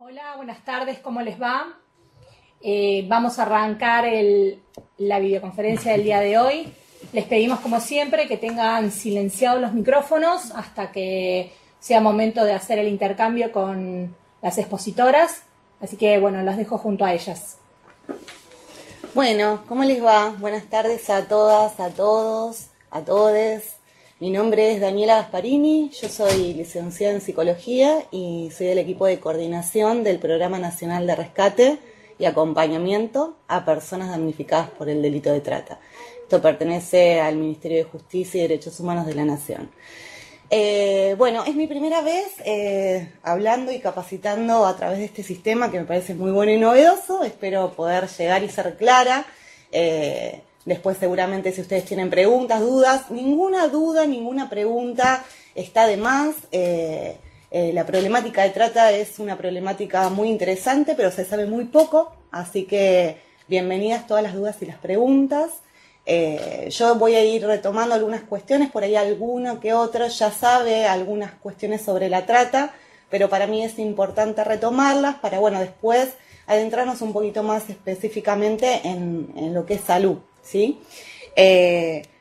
Hola, buenas tardes, ¿cómo les va? Vamos a arrancar la videoconferencia del día de hoy. Les pedimos, como siempre, que tengan silenciados los micrófonos hasta que sea momento de hacer el intercambio con las expositoras. Así que, bueno, las dejo junto a ellas. Bueno, ¿cómo les va? Buenas tardes a todas, a todos, a todes. Mi nombre es Daniela Gasparini, yo soy licenciada en Psicología y soy del equipo de coordinación del Programa Nacional de Rescate y Acompañamiento a Personas Damnificadas por el Delito de Trata. Esto pertenece al Ministerio de Justicia y Derechos Humanos de la Nación. Bueno, es mi primera vez hablando y capacitando a través de este sistema que me parece muy bueno y novedoso. Espero poder llegar y ser clara. Después seguramente si ustedes tienen preguntas, dudas, ninguna duda, ninguna pregunta está de más. La problemática de trata es una problemática muy interesante, pero se sabe muy poco, así que bienvenidas todas las dudas y las preguntas. Yo voy a ir retomando algunas cuestiones, por ahí alguno que otro ya sabe algunas cuestiones sobre la trata, pero para mí es importante retomarlas para, bueno, después adentrarnos un poquito más específicamente en lo que es salud, ¿sí?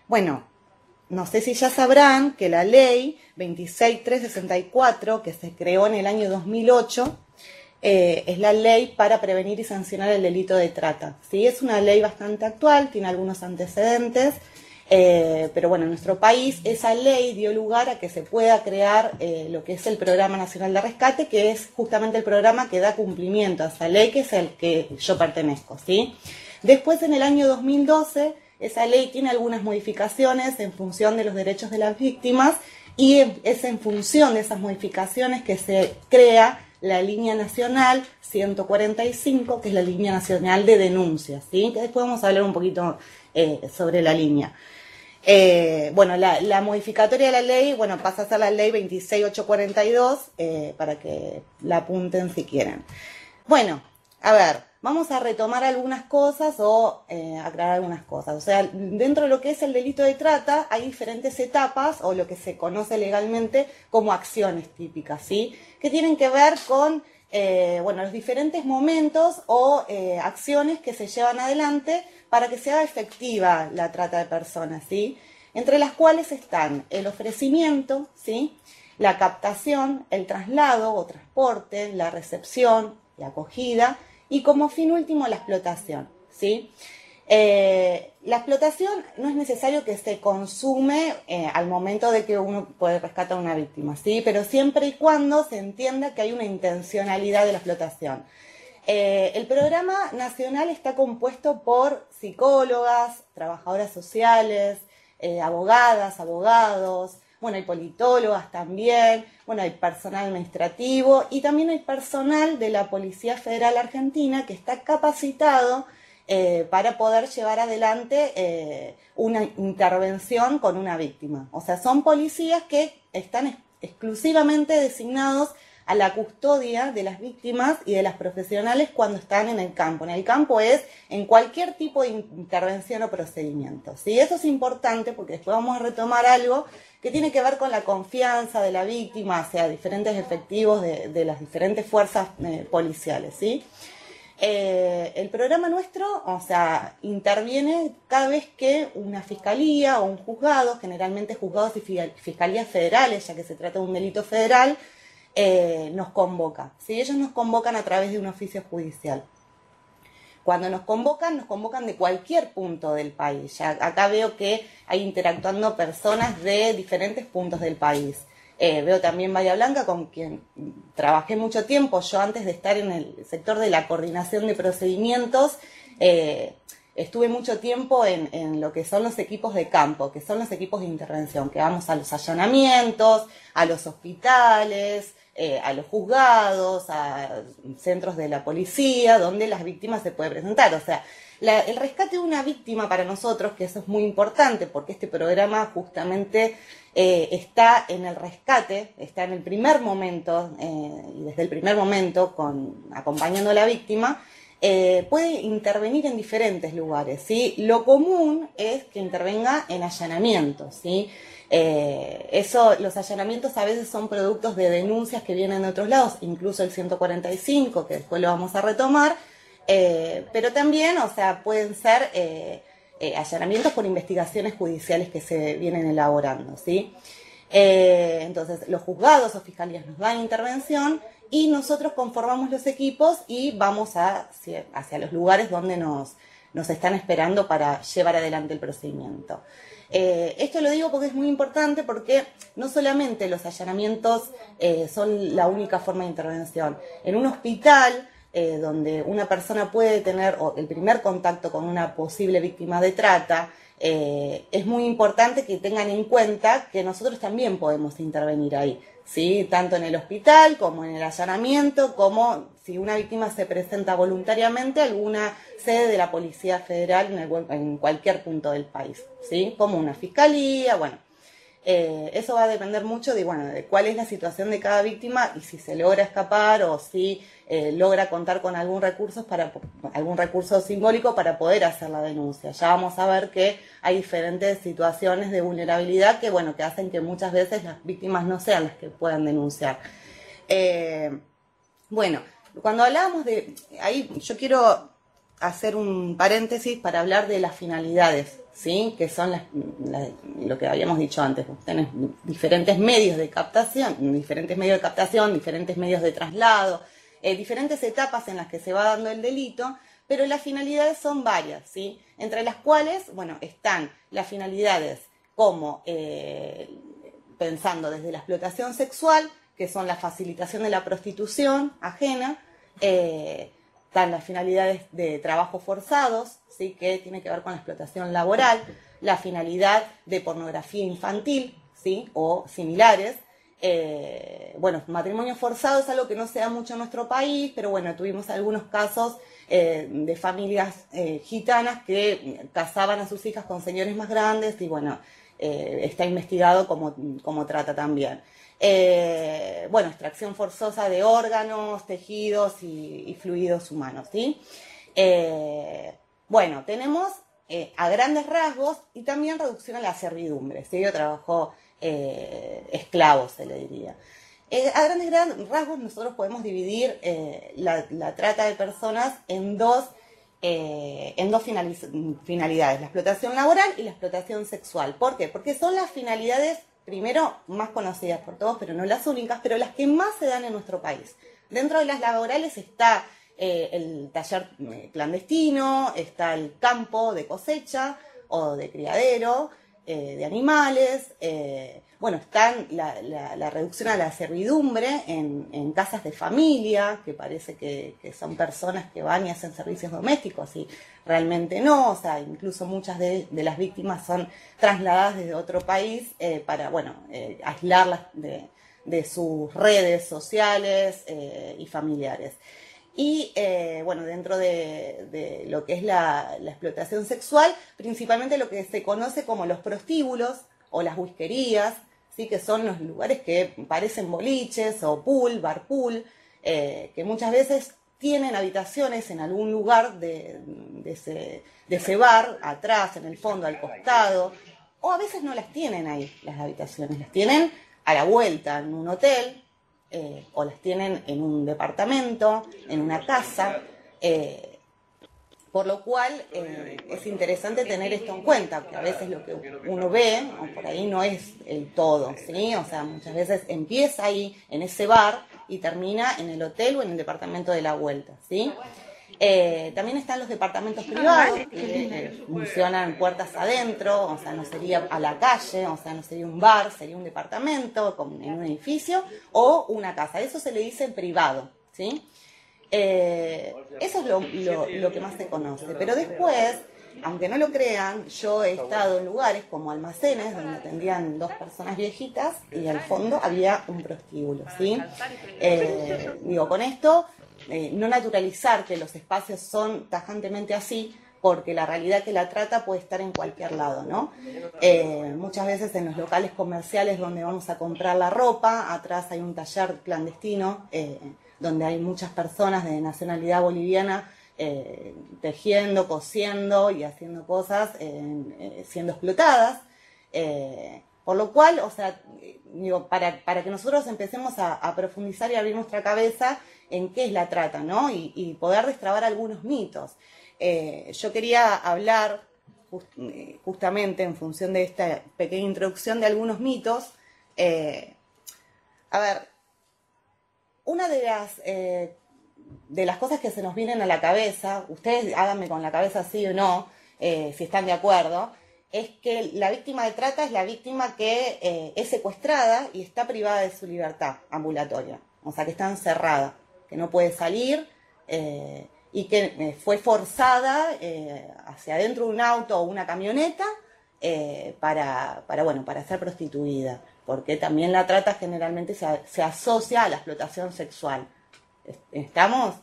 Bueno, no sé si ya sabrán que la ley 26364, que se creó en el año 2008, es la ley para prevenir y sancionar el delito de trata, ¿sí? Es una ley bastante actual, tiene algunos antecedentes, pero bueno, en nuestro país esa ley dio lugar a que se pueda crear lo que es el Programa Nacional de Rescate, que es justamente el programa que da cumplimiento a esa ley, que es el que yo pertenezco, ¿sí? Después, en el año 2012, esa ley tiene algunas modificaciones en función de los derechos de las víctimas y es en función de esas modificaciones que se crea la línea nacional 145, que es la línea nacional de denuncias, ¿sí? Que después vamos a hablar un poquito sobre la línea. Bueno, la modificatoria de la ley, bueno, pasa a ser la ley 26842, para que la apunten si quieren. Bueno, a ver, vamos a retomar algunas cosas o aclarar algunas cosas. O sea, dentro de lo que es el delito de trata hay diferentes etapas o lo que se conoce legalmente como acciones típicas, ¿sí? Que tienen que ver con, bueno, los diferentes momentos o acciones que se llevan adelante para que sea efectiva la trata de personas, ¿sí? Entre las cuales están el ofrecimiento, ¿sí? La captación, el traslado o transporte, la recepción, la acogida y como fin último la explotación, ¿sí? La explotación no es necesario que se consume al momento de que uno puede rescatar a una víctima, ¿sí? Pero siempre y cuando se entienda que hay una intencionalidad de la explotación. El programa nacional está compuesto por psicólogas, trabajadoras sociales, abogadas, abogados, bueno, hay politólogas también, bueno, hay personal administrativo y también hay personal de la Policía Federal Argentina que está capacitado para poder llevar adelante una intervención con una víctima. O sea, son policías que están exclusivamente designados a la custodia de las víctimas y de las profesionales cuando están en el campo. En el campo es en cualquier tipo de intervención o procedimiento, ¿sí? Eso es importante porque después vamos a retomar algo que tiene que ver con la confianza de la víctima hacia diferentes efectivos de las diferentes fuerzas policiales, ¿sí? El programa nuestro, o sea, interviene cada vez que una fiscalía o un juzgado, generalmente juzgados y fiscalías federales, ya que se trata de un delito federal, nos convoca, ¿sí? Ellos nos convocan a través de un oficio judicial. Cuando nos convocan de cualquier punto del país. Ya acá veo que hay interactuando personas de diferentes puntos del país. Veo también Bahía Blanca, con quien trabajé mucho tiempo. Yo antes de estar en el sector de la coordinación de procedimientos, estuve mucho tiempo en lo que son los equipos de campo, que son los equipos de intervención, que vamos a los allanamientos, a los hospitales, a los juzgados, a centros de la policía, donde las víctimas se pueden presentar. O sea, el rescate de una víctima para nosotros, que eso es muy importante, porque este programa justamente está en el rescate, está en el primer momento, y desde el primer momento, acompañando a la víctima, puede intervenir en diferentes lugares, ¿sí? Lo común es que intervenga en allanamientos, ¿sí? Los allanamientos a veces son productos de denuncias que vienen de otros lados, incluso el 145, que después lo vamos a retomar, pero también, o sea, pueden ser allanamientos por investigaciones judiciales que se vienen elaborando, ¿sí? Entonces, los juzgados o fiscalías nos dan intervención y nosotros conformamos los equipos y vamos hacia los lugares donde nos están esperando para llevar adelante el procedimiento. Esto lo digo porque es muy importante, porque no solamente los allanamientos son la única forma de intervención. En un hospital donde una persona puede tener el primer contacto con una posible víctima de trata, es muy importante que tengan en cuenta que nosotros también podemos intervenir ahí, ¿sí? Tanto en el hospital como en el allanamiento, como si una víctima se presenta voluntariamente a alguna sede de la Policía Federal en cualquier punto del país, ¿sí? Como una fiscalía, bueno. Eso va a depender mucho de cuál es la situación de cada víctima y si se logra escapar o si logra contar con algún recurso simbólico para poder hacer la denuncia. Ya vamos a ver que hay diferentes situaciones de vulnerabilidad que hacen que muchas veces las víctimas no sean las que puedan denunciar. Cuando hablábamos de... Ahí yo quiero hacer un paréntesis para hablar de las finalidades, ¿sí? Que son lo que habíamos dicho antes. Tenés diferentes medios de captación, diferentes medios de traslado, diferentes etapas en las que se va dando el delito, pero las finalidades son varias, ¿sí? Entre las cuales, están las finalidades como pensando desde la explotación sexual, que son la facilitación de la prostitución ajena, están las finalidades de trabajos forzados, ¿sí? Que tiene que ver con la explotación laboral, la finalidad de pornografía infantil, ¿sí? O similares. Matrimonio forzado es algo que no se da mucho en nuestro país, pero tuvimos algunos casos de familias gitanas que casaban a sus hijas con señores más grandes y está investigado como trata también. Extracción forzosa de órganos, tejidos y fluidos humanos, ¿sí? Tenemos a grandes rasgos y también reducción a la servidumbre, ¿sí? O trabajo esclavo, se le diría. A grandes rasgos nosotros podemos dividir la trata de personas en dos finalidades, la explotación laboral y la explotación sexual. ¿Por qué? Porque son las finalidades, primero, más conocidas por todos, pero no las únicas, pero las que más se dan en nuestro país. Dentro de las laborales está el taller clandestino, está el campo de cosecha o de criadero de animales, están la reducción a la servidumbre en casas de familia, que parece que son personas que van y hacen servicios domésticos y realmente no, o sea, incluso muchas de las víctimas son trasladadas desde otro país para, aislarlas de sus redes sociales y familiares. Y, dentro de lo que es la explotación sexual, principalmente lo que se conoce como los prostíbulos o las whiskerías, ¿sí? Que son los lugares que parecen boliches o bar pool, que muchas veces tienen habitaciones en algún lugar de ese bar, atrás, en el fondo, al costado, o a veces no las tienen ahí, las habitaciones, las tienen a la vuelta en un hotel, o las tienen en un departamento, en una casa, por lo cual es interesante tener esto en cuenta, que a veces lo que uno ve, o por ahí no es el todo, ¿sí? O sea, muchas veces empieza ahí, en ese bar, y termina en el hotel o en el departamento de la vuelta, ¿sí? También están los departamentos privados, que funcionan puertas adentro, o sea, no sería a la calle, o sea, no sería un bar, sería un departamento en un edificio o una casa. Eso se le dice privado, ¿sí? Eso es lo que más se conoce. Pero después, aunque no lo crean, yo he estado en lugares como almacenes donde atendían dos personas viejitas y al fondo había un prostíbulo, ¿sí? Con esto, no naturalizar que los espacios son tajantemente así, porque la realidad es que la trata puede estar en cualquier lado, ¿no? Muchas veces en los locales comerciales donde vamos a comprar la ropa, atrás hay un taller clandestino, donde hay muchas personas de nacionalidad boliviana tejiendo, cosiendo y haciendo cosas, siendo explotadas. Por lo cual, o sea, digo, para que nosotros empecemos a profundizar y abrir nuestra cabeza en qué es la trata, ¿no? Y poder destrabar algunos mitos. Yo quería hablar justamente en función de esta pequeña introducción de algunos mitos. A ver, una de las cosas que se nos vienen a la cabeza, ustedes háganme con la cabeza sí o no, si están de acuerdo, es que la víctima de trata es la víctima que es secuestrada y está privada de su libertad ambulatoria, o sea que está encerrada, que no puede salir y que fue forzada hacia adentro de un auto o una camioneta para ser prostituida, porque también la trata generalmente se asocia a la explotación sexual. ¿Estamos?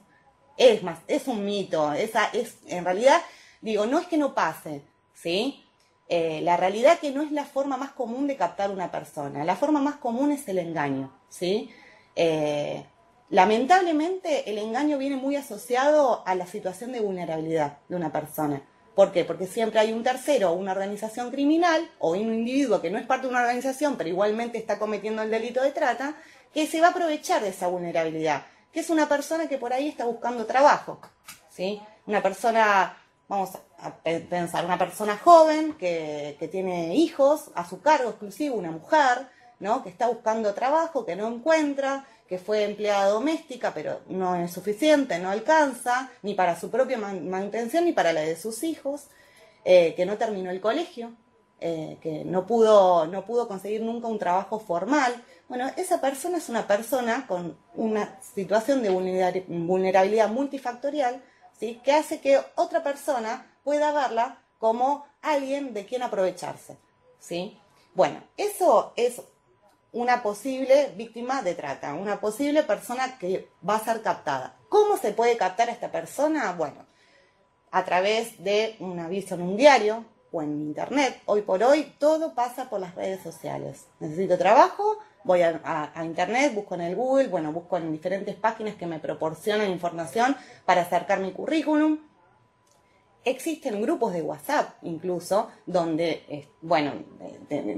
Es más, es un mito, en realidad, digo, no es que no pase, ¿sí? La realidad que no es la forma más común de captar una persona, la forma más común es el engaño, ¿sí? Lamentablemente el engaño viene muy asociado a la situación de vulnerabilidad de una persona. ¿Por qué? Porque siempre hay un tercero o una organización criminal o un individuo que no es parte de una organización pero igualmente está cometiendo el delito de trata que se va a aprovechar de esa vulnerabilidad, que es una persona que por ahí está buscando trabajo, ¿sí? Una persona, vamos a pensar, una persona joven que tiene hijos a su cargo exclusivo, una mujer, ¿no? Que está buscando trabajo, que no encuentra, que fue empleada doméstica, pero no es suficiente, no alcanza, ni para su propia manutención, ni para la de sus hijos, que no terminó el colegio, que no pudo conseguir nunca un trabajo formal. Bueno, esa persona es una persona con una situación de vulnerabilidad multifactorial, ¿sí? Que hace que otra persona pueda verla como alguien de quien aprovecharse, ¿sí? Bueno, eso es una posible víctima de trata, una posible persona que va a ser captada. ¿Cómo se puede captar a esta persona? Bueno, a través de un aviso en un diario o en internet. Hoy por hoy todo pasa por las redes sociales. Necesito trabajo, voy a internet, busco en el Google, bueno, busco en diferentes páginas que me proporcionan información para acercar mi currículum. Existen grupos de WhatsApp incluso, donde, bueno,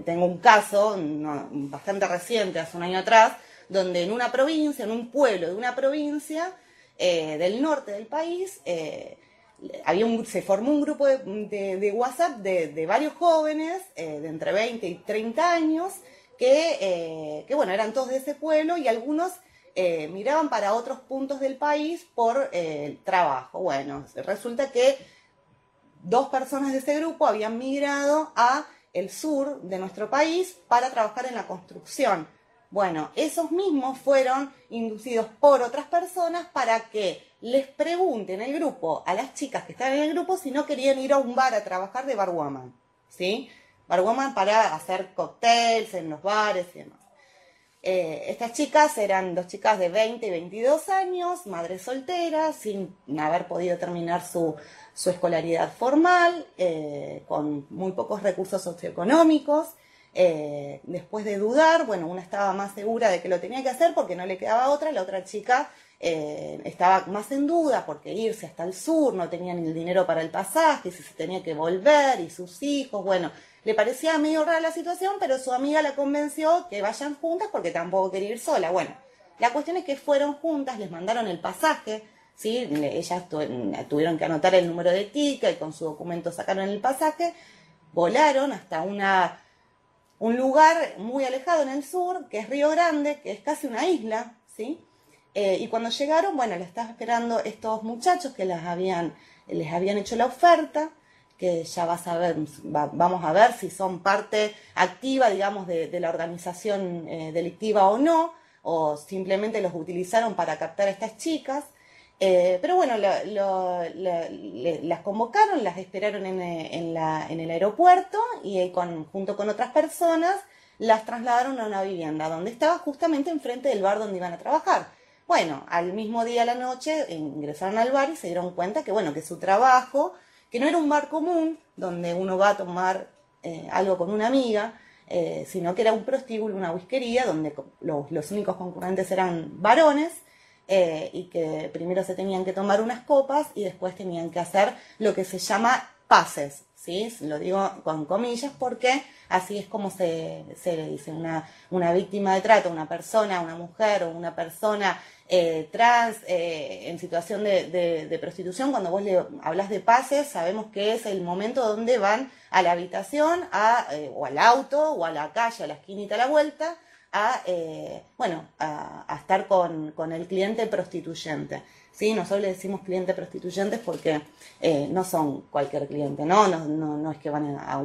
tengo un caso bastante reciente, hace un año atrás, donde en una provincia, en un pueblo de una provincia del norte del país, se formó un grupo de WhatsApp de varios jóvenes de entre 20 y 30 años que bueno, eran todos de ese pueblo y algunos miraban para otros puntos del país por trabajo. Bueno, resulta que 2 personas de ese grupo habían migrado a el sur de nuestro país para trabajar en la construcción. Bueno, esos mismos fueron inducidos por otras personas para que les pregunten el grupo, a las chicas que estaban en el grupo, si no querían ir a un bar a trabajar de barwoman, ¿sí? Barwoman para hacer cócteles en los bares y demás. Estas chicas eran 2 chicas de 20 y 22 años, madres solteras, sin haber podido terminar su escolaridad formal, con muy pocos recursos socioeconómicos. Después de dudar, bueno, una estaba más segura de que lo tenía que hacer porque no le quedaba otra, la otra chica estaba más en duda porque irse hasta el sur, no tenía ni el dinero para el pasaje, si se tenía que volver, y sus hijos, bueno, le parecía medio rara la situación, pero su amiga la convenció que vayan juntas porque tampoco quería ir sola. Bueno, la cuestión es que fueron juntas, les mandaron el pasaje, ¿sí? Ellas tuvieron que anotar el número de ticket y con su documento sacaron el pasaje, volaron hasta un lugar muy alejado en el sur, que es Río Grande, que es casi una isla, ¿sí? Y cuando llegaron, bueno, les estaban esperando estos muchachos que les habían hecho la oferta, que ya vamos a ver si son parte activa, digamos, de la organización delictiva o no, o simplemente los utilizaron para captar a estas chicas. Pero bueno, las convocaron, las esperaron en el aeropuerto y junto con otras personas las trasladaron a una vivienda donde estaba justamente enfrente del bar donde iban a trabajar. Bueno, al mismo día a la noche ingresaron al bar y se dieron cuenta que, bueno, que su trabajo, que no era un bar común donde uno va a tomar algo con una amiga, sino que era un prostíbulo, una whiskería, donde los únicos concurrentes eran varones, y que primero se tenían que tomar unas copas y después tenían que hacer lo que se llama pases, ¿sí? Lo digo con comillas porque así es como se le dice. Una víctima de trata, una persona, una mujer o una persona trans en situación de prostitución, cuando vos le hablas de pases, sabemos que es el momento donde van a la habitación, o al auto, o a la calle, a la esquinita a la vuelta, a estar con el cliente prostituyente. ¿Sí? Nosotros le decimos clientes prostituyentes porque no son cualquier cliente, no es que van a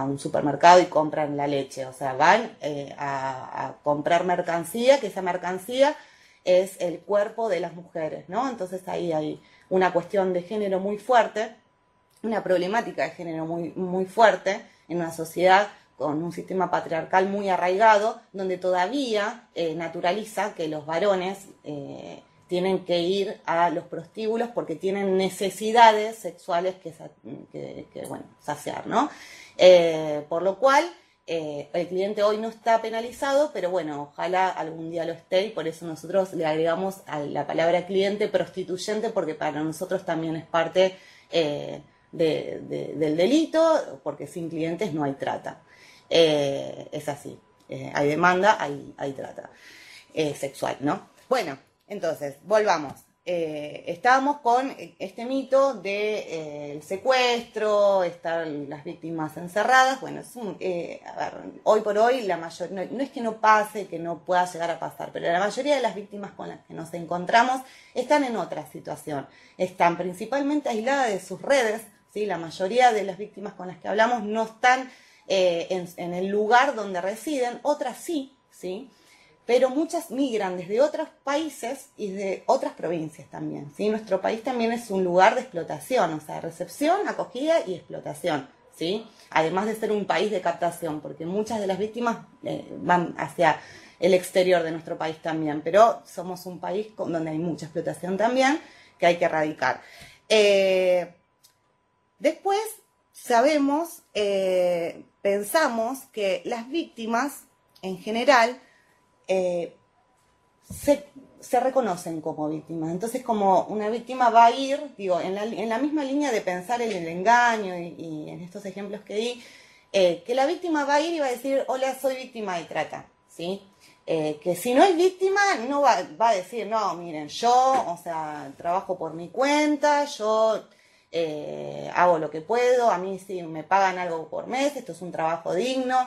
un supermercado y compran la leche, o sea, van a comprar mercancía, que esa mercancía es el cuerpo de las mujeres, ¿no? Entonces ahí hay una cuestión de género muy fuerte, una problemática de género muy, muy fuerte en una sociedad con un sistema patriarcal muy arraigado, donde todavía naturaliza que los varones tienen que ir a los prostíbulos porque tienen necesidades sexuales que saciar, ¿no? Por lo cual, el cliente hoy no está penalizado, pero bueno, ojalá algún día lo esté, y por eso nosotros le agregamos a la palabra cliente prostituyente, porque para nosotros también es parte del delito, porque sin clientes no hay trata. Es así, hay demanda, hay trata sexual, ¿no? Bueno, entonces, volvamos. Estábamos con este mito del secuestro, estar las víctimas encerradas. Bueno, hoy por hoy la mayoría, no es que no pase, que no pueda llegar a pasar, pero la mayoría de las víctimas con las que nos encontramos están en otra situación. Están principalmente aisladas de sus redes, ¿sí? La mayoría de las víctimas con las que hablamos no están en el lugar donde residen, otras sí, ¿sí? Pero muchas migran desde otros países y de otras provincias también, ¿sí? Nuestro país también es un lugar de explotación, o sea, recepción, acogida y explotación, ¿sí? Además de ser un país de captación, porque muchas de las víctimas van hacia el exterior de nuestro país también, pero somos un país donde hay mucha explotación también que hay que erradicar. Después sabemos, pensamos que las víctimas en general se reconocen como víctimas. Entonces, como una víctima va a ir, digo, en la misma línea de pensar en el engaño y en estos ejemplos que di, que la víctima va a ir y va a decir, hola, soy víctima de trata, ¿sí? Que si no es víctima, no va a decir, no, miren, yo, o sea, trabajo por mi cuenta, yo hago lo que puedo, a mí sí me pagan algo por mes, esto es un trabajo digno.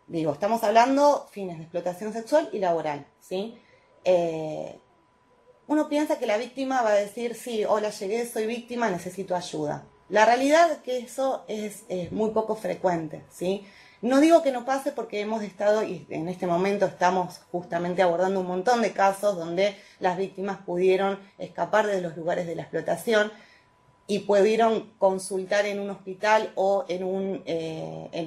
Digo, estamos hablando fines de explotación sexual y laboral, ¿sí? Uno piensa que la víctima va a decir, sí, hola, llegué, soy víctima, necesito ayuda. La realidad es que eso es muy poco frecuente, ¿sí? No digo que no pase porque hemos estado, y en este momento estamos justamente abordando un montón de casos donde las víctimas pudieron escapar de los lugares de la explotación y pudieron consultar en un hospital o en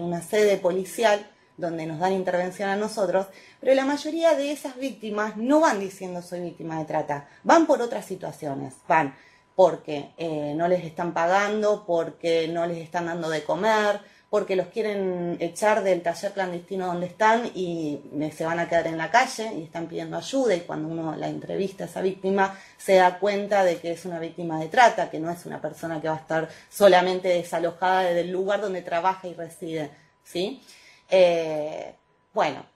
una sede policial donde nos dan intervención a nosotros, pero la mayoría de esas víctimas no van diciendo soy víctima de trata, van por otras situaciones, van porque no les están pagando, porque no les están dando de comer, porque los quieren echar del taller clandestino donde están y se van a quedar en la calle y están pidiendo ayuda, y cuando uno la entrevista a esa víctima se da cuenta de que es una víctima de trata, que no es una persona que va a estar solamente desalojada del lugar donde trabaja y reside, ¿sí? Bueno,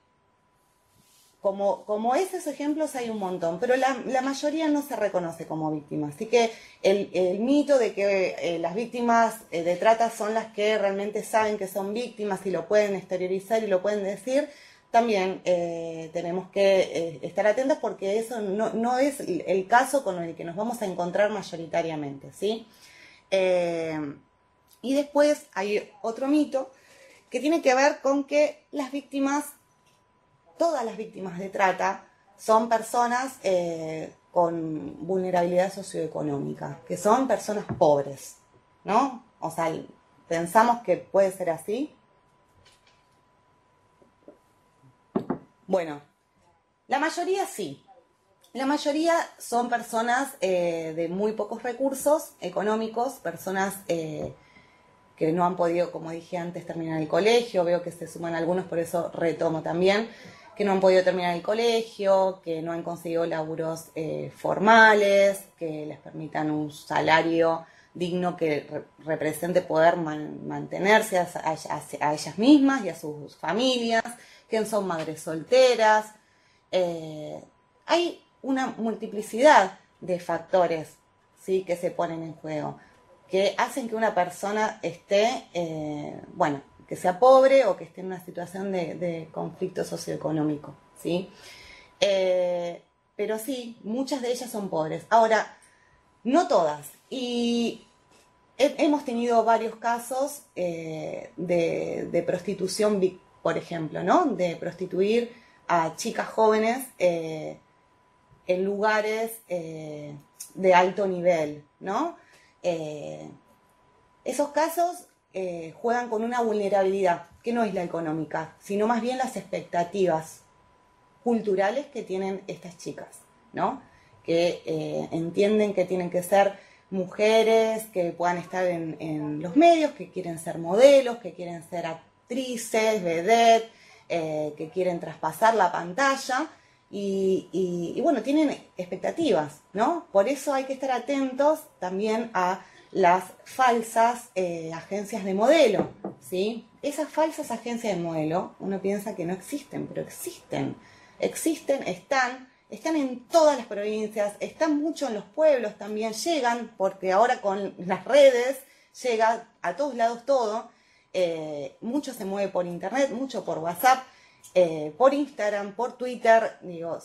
como esos ejemplos hay un montón, pero la mayoría no se reconoce como víctima. Así que el mito de que las víctimas de trata son las que realmente saben que son víctimas y lo pueden exteriorizar y lo pueden decir, también tenemos que estar atentos, porque eso no es el caso con el que nos vamos a encontrar mayoritariamente, ¿sí? Y después hay otro mito que tiene que ver con que las víctimas, todas las víctimas de trata, son personas con vulnerabilidad socioeconómica, que son personas pobres, ¿no? O sea, pensamos que puede ser así. Bueno, la mayoría sí. La mayoría son personas de muy pocos recursos económicos, personas que no han podido, como dije antes, terminar el colegio. Veo que se suman algunos, por eso retomo también, que no han podido terminar el colegio, que no han conseguido laburos formales, que les permitan un salario digno que represente poder mantenerse a ellas mismas y a sus familias, que son madres solteras. Hay una multiplicidad de factores, ¿sí?, que se ponen en juego, que hacen que una persona esté, que sea pobre o que esté en una situación de conflicto socioeconómico, ¿sí? Pero sí, muchas de ellas son pobres. Ahora, no todas. Y hemos tenido varios casos de prostitución, por ejemplo, ¿no? De prostituir a chicas jóvenes en lugares de alto nivel, ¿no? Esos casos juegan con una vulnerabilidad, que no es la económica, sino más bien las expectativas culturales que tienen estas chicas, ¿no? Que entienden que tienen que ser mujeres, que puedan estar en los medios, que quieren ser modelos, que quieren ser actrices, vedettes, que quieren traspasar la pantalla y bueno, tienen expectativas, ¿no? Por eso hay que estar atentos también a las falsas agencias de modelo, ¿sí? Esas falsas agencias de modelo, uno piensa que no existen, pero existen. Existen, están en todas las provincias, están mucho en los pueblos también, llegan, porque ahora con las redes llega a todos lados todo, mucho se mueve por internet, mucho por WhatsApp, por Instagram, por Twitter, digo,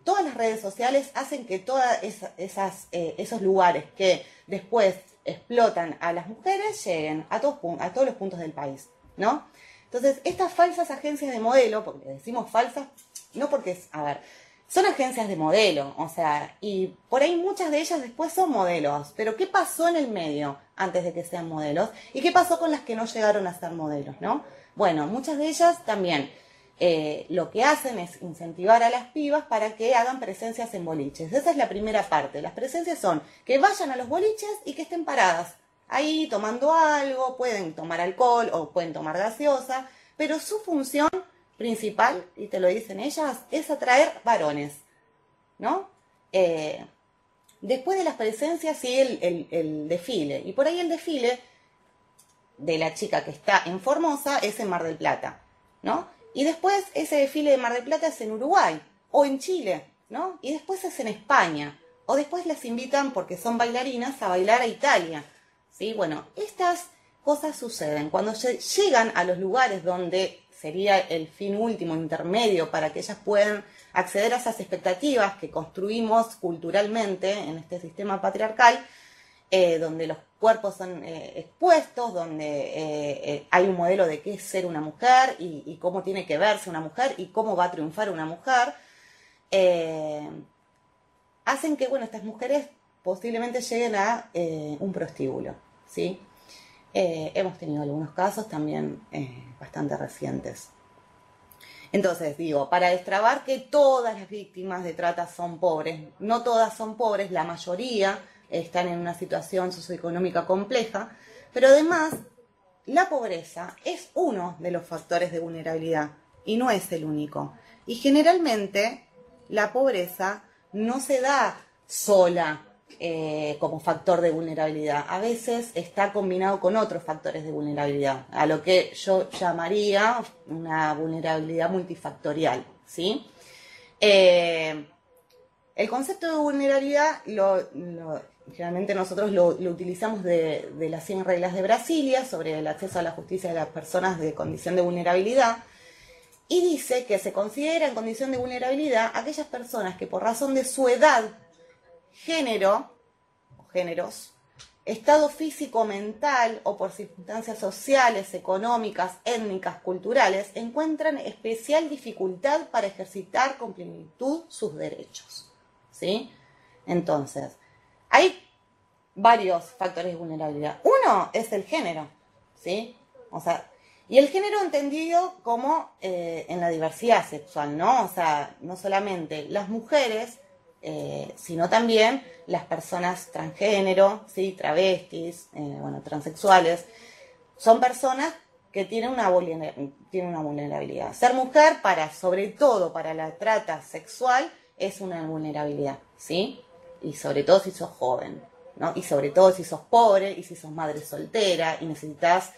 todas las redes sociales hacen que todas esos lugares que después explotan a las mujeres lleguen a todos los puntos del país, ¿no? Entonces, estas falsas agencias de modelo, porque decimos falsas, no porque son agencias de modelo, o sea, y por ahí muchas de ellas después son modelos, pero ¿qué pasó en el medio antes de que sean modelos? ¿Y qué pasó con las que no llegaron a ser modelos, no? Bueno, muchas de ellas también lo que hacen es incentivar a las pibas para que hagan presencias en boliches. Esa es la primera parte. Las presencias son que vayan a los boliches y que estén paradas ahí tomando algo, pueden tomar alcohol o pueden tomar gaseosa, pero su función principal, y te lo dicen ellas, es atraer varones, ¿no? Después de las presencias sigue el desfile, y por ahí el desfile de la chica que está en Formosa es en Mar del Plata, ¿no? Y después ese desfile de Mar del Plata es en Uruguay, o en Chile, ¿no? Y después es en España, o después las invitan porque son bailarinas a bailar a Italia, ¿sí? Bueno, estas cosas suceden cuando llegan a los lugares donde sería el fin último, intermedio, para que ellas puedan acceder a esas expectativas que construimos culturalmente en este sistema patriarcal, donde los cuerpos son expuestos, donde hay un modelo de qué es ser una mujer y cómo tiene que verse una mujer y cómo va a triunfar una mujer, hacen que, bueno, estas mujeres posiblemente lleguen a un prostíbulo, ¿sí? Hemos tenido algunos casos también bastante recientes. Entonces, digo, para destrabar que todas las víctimas de trata son pobres, no todas son pobres, la mayoría están en una situación socioeconómica compleja, pero además la pobreza es uno de los factores de vulnerabilidad y no es el único. Y generalmente la pobreza no se da sola como factor de vulnerabilidad. A veces está combinado con otros factores de vulnerabilidad, a lo que yo llamaría una vulnerabilidad multifactorial, ¿sí? El concepto de vulnerabilidad generalmente nosotros lo utilizamos de las 100 reglas de Brasilia sobre el acceso a la justicia de las personas de condición de vulnerabilidad, y dice que se considera en condición de vulnerabilidad aquellas personas que por razón de su edad, género o géneros, estado físico, mental o por circunstancias sociales, económicas, étnicas, culturales, encuentran especial dificultad para ejercitar con plenitud sus derechos, ¿sí? Entonces, hay varios factores de vulnerabilidad. Uno es el género, ¿sí? O sea, y el género entendido como en la diversidad sexual, ¿no? O sea, no solamente las mujeres, sino también las personas transgénero, ¿sí? Travestis, transexuales. Son personas que tienen una vulnerabilidad. Ser mujer, sobre todo para la trata sexual, es una vulnerabilidad, ¿sí? Y sobre todo si sos joven, ¿no? Y sobre todo si sos pobre y si sos madre soltera y necesitas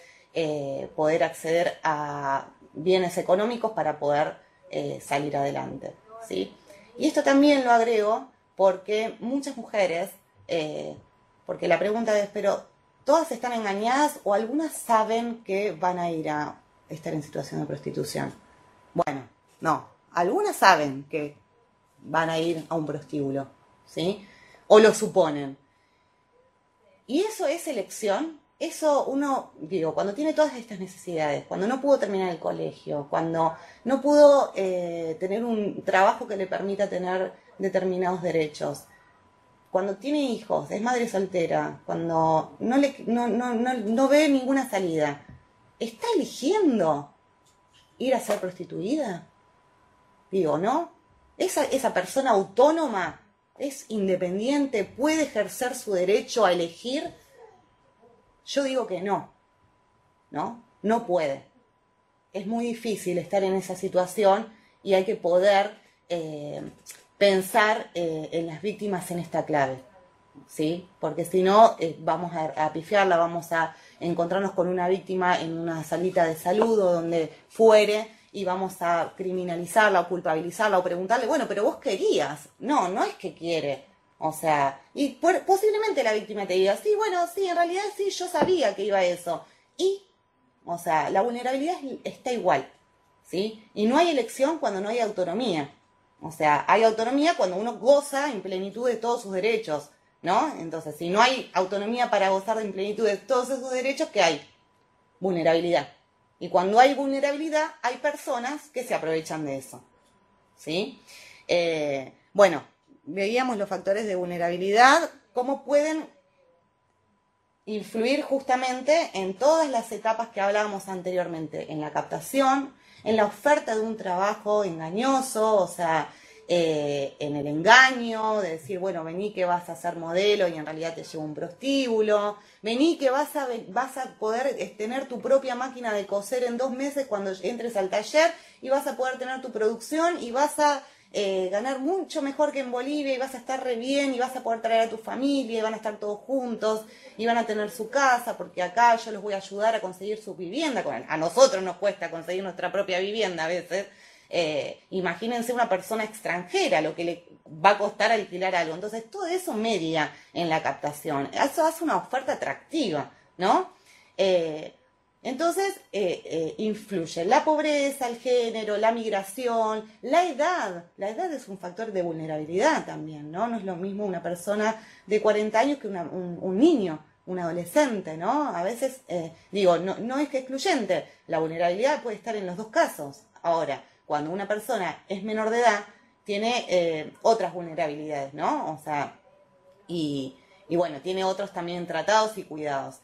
poder acceder a bienes económicos para poder salir adelante, ¿sí? Y esto también lo agrego porque muchas mujeres, porque la pregunta es, pero ¿todas están engañadas o algunas saben que van a ir a estar en situación de prostitución? Bueno, no, algunas saben que van a ir a un prostíbulo, ¿sí? O lo suponen. Y eso es elección. Eso uno, digo, cuando tiene todas estas necesidades, cuando no pudo terminar el colegio, cuando no pudo tener un trabajo que le permita tener determinados derechos, cuando tiene hijos, es madre soltera, cuando no ve ninguna salida, ¿está eligiendo ir a ser prostituida? Digo, ¿no? Esa persona autónoma es independiente, puede ejercer su derecho a elegir. Yo digo que no, ¿no? No puede. Es muy difícil estar en esa situación y hay que poder pensar en las víctimas en esta clave, ¿sí? Porque si no, vamos a pifiarla, vamos a encontrarnos con una víctima en una salita de salud o donde fuere y vamos a criminalizarla o culpabilizarla o preguntarle, bueno, pero vos querías. No, no es que quiere. O sea, y posiblemente la víctima te diga, sí, bueno, sí, en realidad sí, yo sabía que iba a eso. Y, o sea, la vulnerabilidad está igual, ¿sí? Y no hay elección cuando no hay autonomía. O sea, hay autonomía cuando uno goza en plenitud de todos sus derechos, ¿no? Entonces, si no hay autonomía para gozar en plenitud de todos esos derechos, ¿qué hay? Vulnerabilidad. Y cuando hay vulnerabilidad, hay personas que se aprovechan de eso, ¿sí? Bueno, veíamos los factores de vulnerabilidad, cómo pueden influir justamente en todas las etapas que hablábamos anteriormente, en la captación, en la oferta de un trabajo engañoso, o sea, en el engaño, de decir, bueno, vení que vas a ser modelo y en realidad te llevo un prostíbulo, vení que vas a poder tener tu propia máquina de coser en 2 meses cuando entres al taller y vas a poder tener tu producción y vas a ganar mucho mejor que en Bolivia y vas a estar re bien y vas a poder traer a tu familia y van a estar todos juntos y van a tener su casa porque acá yo los voy a ayudar a conseguir su vivienda. A nosotros nos cuesta conseguir nuestra propia vivienda a veces. Imagínense una persona extranjera lo que le va a costar alquilar algo. Entonces todo eso media en la captación. Eso hace una oferta atractiva, ¿no? Entonces, influye la pobreza, el género, la migración, la edad. La edad es un factor de vulnerabilidad también, ¿no? No es lo mismo una persona de 40 años que un niño, un adolescente, ¿no? A veces, no es que excluyente. La vulnerabilidad puede estar en los dos casos. Ahora, cuando una persona es menor de edad, tiene otras vulnerabilidades, ¿no? O sea, y bueno, tiene otros también tratados y cuidados.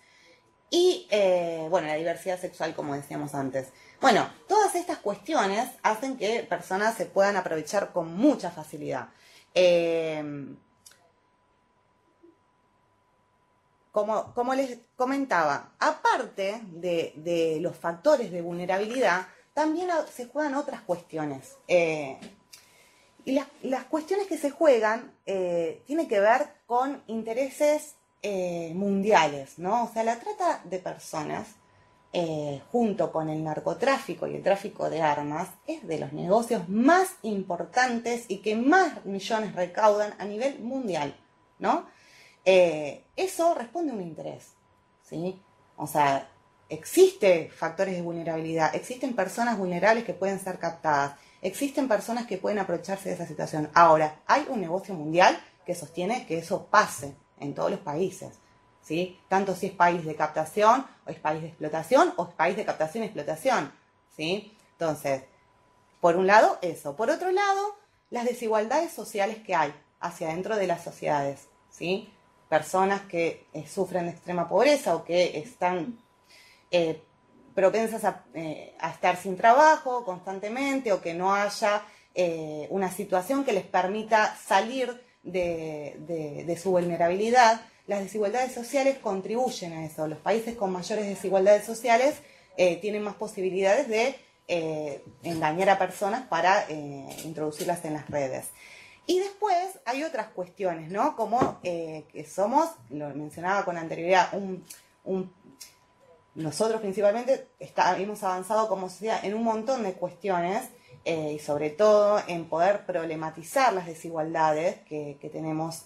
Y, la diversidad sexual, como decíamos antes. Bueno, todas estas cuestiones hacen que personas se puedan aprovechar con mucha facilidad. Como les comentaba, aparte de los factores de vulnerabilidad, también se juegan otras cuestiones. Y las cuestiones que se juegan tienen que ver con intereses mundiales, ¿no? O sea, la trata de personas, junto con el narcotráfico y el tráfico de armas, es de los negocios más importantes y que más millones recaudan a nivel mundial, ¿no? Eso responde a un interés, ¿sí? O sea, existen factores de vulnerabilidad, existen personas vulnerables que pueden ser captadas, existen personas que pueden aprovecharse de esa situación. Ahora, hay un negocio mundial que sostiene que eso pase en todos los países, ¿sí? Tanto si es país de captación, o es país de explotación, o es país de captación y explotación, ¿sí? Entonces, por un lado, eso. Por otro lado, las desigualdades sociales que hay hacia adentro de las sociedades, ¿sí? Personas que sufren de extrema pobreza o que están propensas a estar sin trabajo constantemente o que no haya una situación que les permita salir de su vulnerabilidad. Las desigualdades sociales contribuyen a eso. Los países con mayores desigualdades sociales tienen más posibilidades de engañar a personas para introducirlas en las redes. Y después hay otras cuestiones, ¿no? Como que somos, lo mencionaba con anterioridad, nosotros principalmente hemos avanzado como sociedad en un montón de cuestiones y sobre todo en poder problematizar las desigualdades que tenemos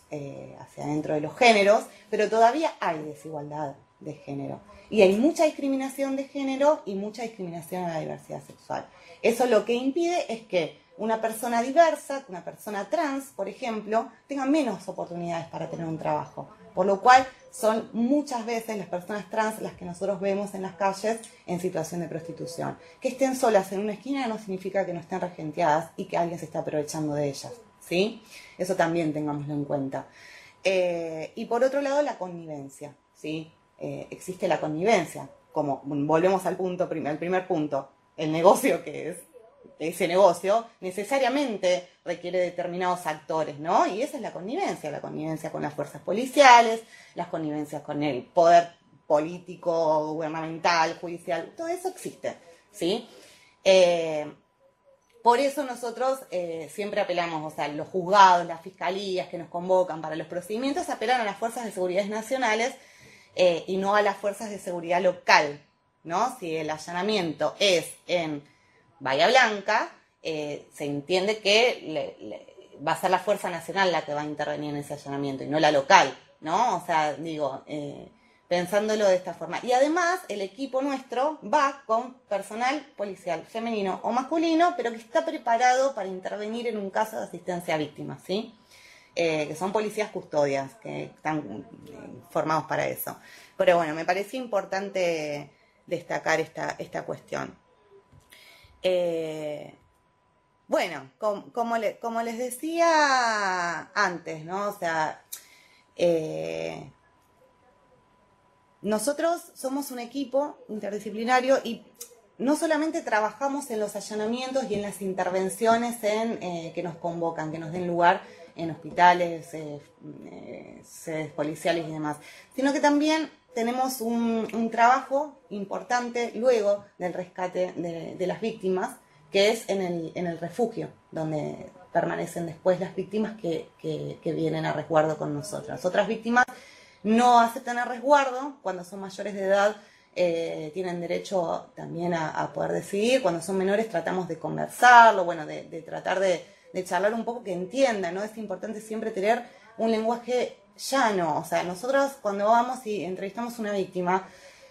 hacia dentro de los géneros, pero todavía hay desigualdad de género. Y hay mucha discriminación de género y mucha discriminación a la diversidad sexual. Eso lo que impide es que una persona diversa, una persona trans, por ejemplo, tenga menos oportunidades para tener un trabajo. Por lo cual son muchas veces las personas trans las que nosotros vemos en las calles en situación de prostitución. Que estén solas en una esquina no significa que no estén regenteadas y que alguien se está aprovechando de ellas, ¿sí? Eso también tengámoslo en cuenta. Y por otro lado, la connivencia, ¿sí? Existe la connivencia, como volvemos al primer punto, el negocio que es. Ese negocio necesariamente requiere determinados actores, ¿no? Y esa es la connivencia con las fuerzas policiales, las connivencias con el poder político, gubernamental, judicial, todo eso existe, ¿sí? Por eso nosotros siempre apelamos, o sea, los juzgados, las fiscalías que nos convocan para los procedimientos apelan a las fuerzas de seguridad nacionales y no a las fuerzas de seguridad local, ¿no? Si el allanamiento es en Bahía Blanca, se entiende que va a ser la Fuerza Nacional la que va a intervenir en ese allanamiento y no la local, ¿no? O sea, digo, pensándolo de esta forma. Y además, el equipo nuestro va con personal policial femenino o masculino, pero que está preparado para intervenir en un caso de asistencia a víctimas, ¿sí? Que son policías custodias, que están formados para eso. Pero bueno, me pareció importante destacar esta cuestión. Bueno, como les decía antes, ¿no? O sea, nosotros somos un equipo interdisciplinario y no solamente trabajamos en los allanamientos y en las intervenciones que nos convocan, que nos den lugar en hospitales, sedes policiales y demás, sino que también tenemos un trabajo importante luego del rescate de las víctimas, que es en el refugio, donde permanecen después las víctimas que vienen a resguardo con nosotras. Otras víctimas no aceptan el resguardo, cuando son mayores de edad tienen derecho también a poder decidir, cuando son menores tratamos de conversarlo, bueno, de tratar de charlar un poco, que entiendan, ¿no? Es importante siempre tener un lenguaje llano, o sea, nosotros cuando vamos y entrevistamos a una víctima,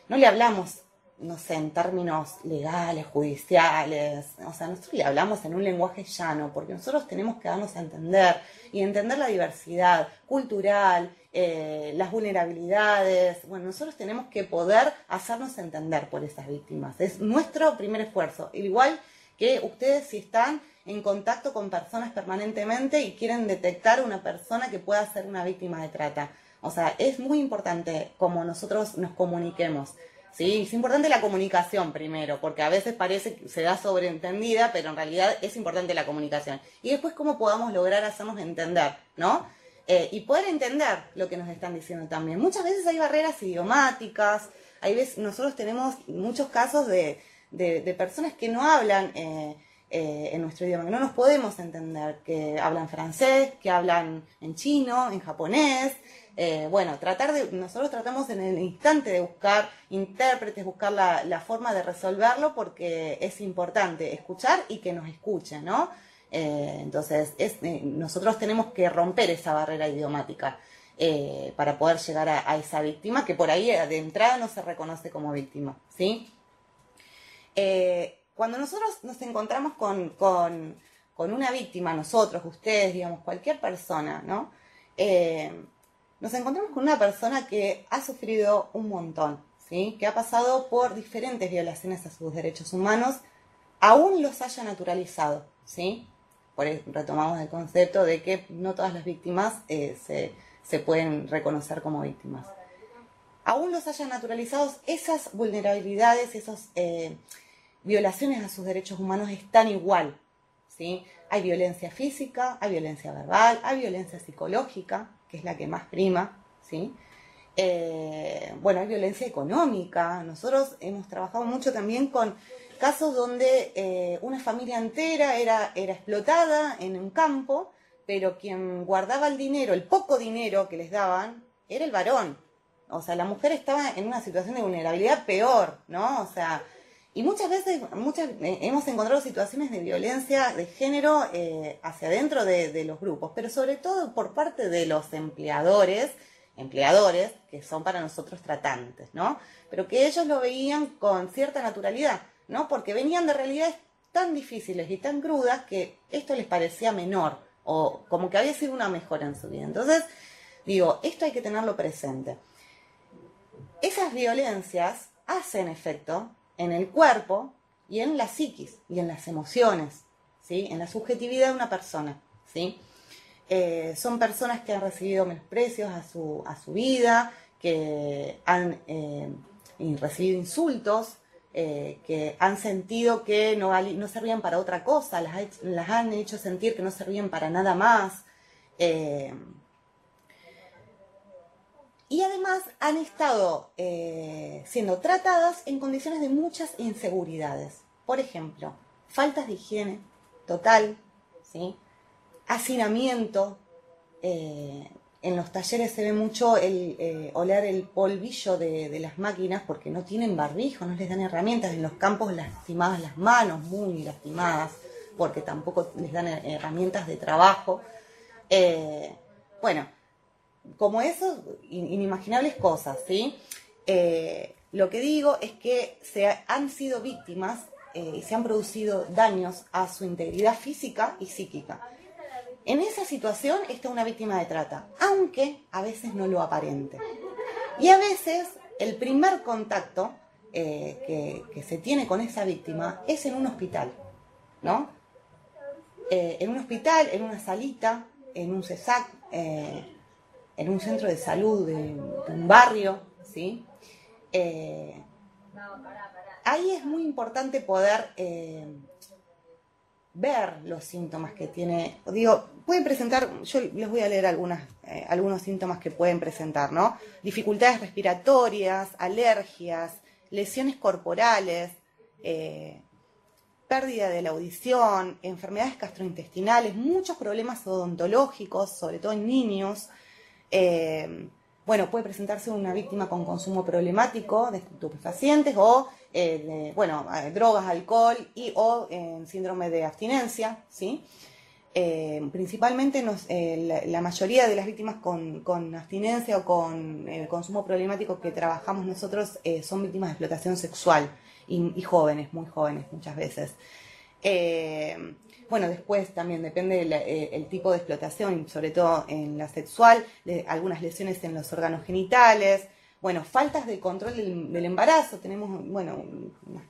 no le hablamos, no sé, en términos legales, judiciales, o sea, nosotros le hablamos en un lenguaje llano, porque nosotros tenemos que darnos a entender, y entender la diversidad cultural, las vulnerabilidades, bueno, nosotros tenemos que poder hacernos entender por esas víctimas, es nuestro primer esfuerzo, igual que ustedes si están en contacto con personas permanentemente y quieren detectar una persona que pueda ser una víctima de trata. O sea, es muy importante cómo nosotros nos comuniquemos, ¿sí? Es importante la comunicación primero, porque a veces parece que se da sobreentendida, pero en realidad es importante la comunicación. Y después cómo podamos lograr hacernos entender, ¿no? Y poder entender lo que nos están diciendo también. Muchas veces hay barreras idiomáticas, hay veces, nosotros tenemos muchos casos de personas que no hablan en nuestro idioma, que no nos podemos entender, que hablan francés, que hablan en chino, en japonés. Bueno, nosotros tratamos en el instante de buscar intérpretes, buscar la forma de resolverlo, porque es importante escuchar y que nos escuchen, ¿no? Entonces, nosotros tenemos que romper esa barrera idiomática para poder llegar a esa víctima, que por ahí de entrada no se reconoce como víctima, ¿sí? Cuando nosotros nos encontramos con una víctima, nosotros, ustedes, digamos, cualquier persona, ¿no? Nos encontramos con una persona que ha sufrido un montón, ¿sí? Que ha pasado por diferentes violaciones a sus derechos humanos, aún los haya naturalizado, ¿sí? Por eso retomamos el concepto de que no todas las víctimas se pueden reconocer como víctimas. Aún los haya naturalizados, esas vulnerabilidades, esas violaciones a sus derechos humanos están igual, ¿sí? Hay violencia física, hay violencia verbal, hay violencia psicológica, que es la que más prima, ¿sí? Bueno, hay violencia económica. Nosotros hemos trabajado mucho también con casos donde una familia entera era explotada en un campo, pero quien guardaba el dinero, el poco dinero que les daban, era el varón. O sea, la mujer estaba en una situación de vulnerabilidad peor, ¿no? O sea, y muchas veces hemos encontrado situaciones de violencia de género hacia adentro de los grupos, pero sobre todo por parte de los empleadores, que son para nosotros tratantes, ¿no? Pero que ellos lo veían con cierta naturalidad, ¿no? Porque venían de realidades tan difíciles y tan crudas que esto les parecía menor, o como que había sido una mejora en su vida. Entonces, digo, esto hay que tenerlo presente. Esas violencias hacen efecto en el cuerpo y en la psiquis y en las emociones, ¿sí? En la subjetividad de una persona, ¿sí? Son personas que han recibido menosprecios a su vida, que han recibido insultos, que han sentido que no servían para otra cosa, las han hecho sentir que no servían para nada más. Y además han estado siendo tratadas en condiciones de muchas inseguridades. Por ejemplo, faltas de higiene total, ¿sí? Hacinamiento. En los talleres se ve mucho oler el polvillo de las máquinas porque no tienen barbijo, no les dan herramientas. En los campos lastimadas las manos, muy lastimadas, porque tampoco les dan herramientas de trabajo. Bueno, como eso, inimaginables cosas, ¿sí? Lo que digo es que han sido víctimas y se han producido daños a su integridad física y psíquica. En esa situación está una víctima de trata, aunque a veces no lo aparente. Y a veces el primer contacto que se tiene con esa víctima es en un hospital, ¿no? En un hospital, en una salita, en un CESAC, en un centro de salud de un barrio, ¿sí? Ahí es muy importante poder ver los síntomas que tiene. Digo, pueden presentar, yo les voy a leer algunos síntomas que pueden presentar, ¿no? Dificultades respiratorias, alergias, lesiones corporales, pérdida de la audición, enfermedades gastrointestinales, muchos problemas odontológicos, sobre todo en niños. Bueno, puede presentarse una víctima con consumo problemático de estupefacientes o drogas, alcohol o síndrome de abstinencia, ¿sí? Principalmente la mayoría de las víctimas con abstinencia o con consumo problemático que trabajamos nosotros son víctimas de explotación sexual y jóvenes, muy jóvenes muchas veces. Bueno, después también depende del tipo de explotación, sobre todo en la sexual, algunas lesiones en los órganos genitales, bueno, faltas de control del embarazo. Tenemos, bueno,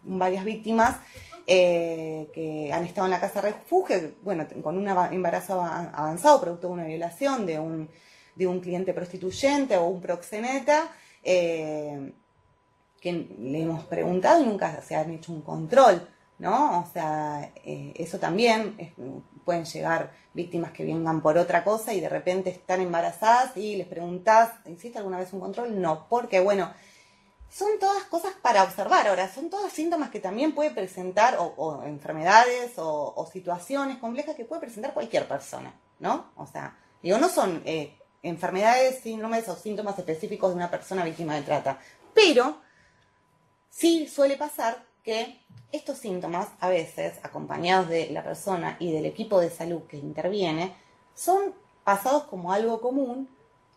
varias víctimas que han estado en la casa refugio, bueno, con un embarazo avanzado, producto de una violación de un cliente prostituyente o un proxeneta, que le hemos preguntado y nunca se han hecho un control, ¿no? O sea, eso también pueden llegar víctimas que vengan por otra cosa y de repente están embarazadas y les preguntás, ¿hiciste alguna vez un control? No, porque bueno, son todas cosas para observar. Ahora, son todos síntomas que también puede presentar, o enfermedades o situaciones complejas que puede presentar cualquier persona, ¿no? O sea, digo, no son enfermedades, síndromes o síntomas específicos de una persona víctima de trata, pero sí suele pasar que estos síntomas, a veces acompañados de la persona y del equipo de salud que interviene, son pasados como algo común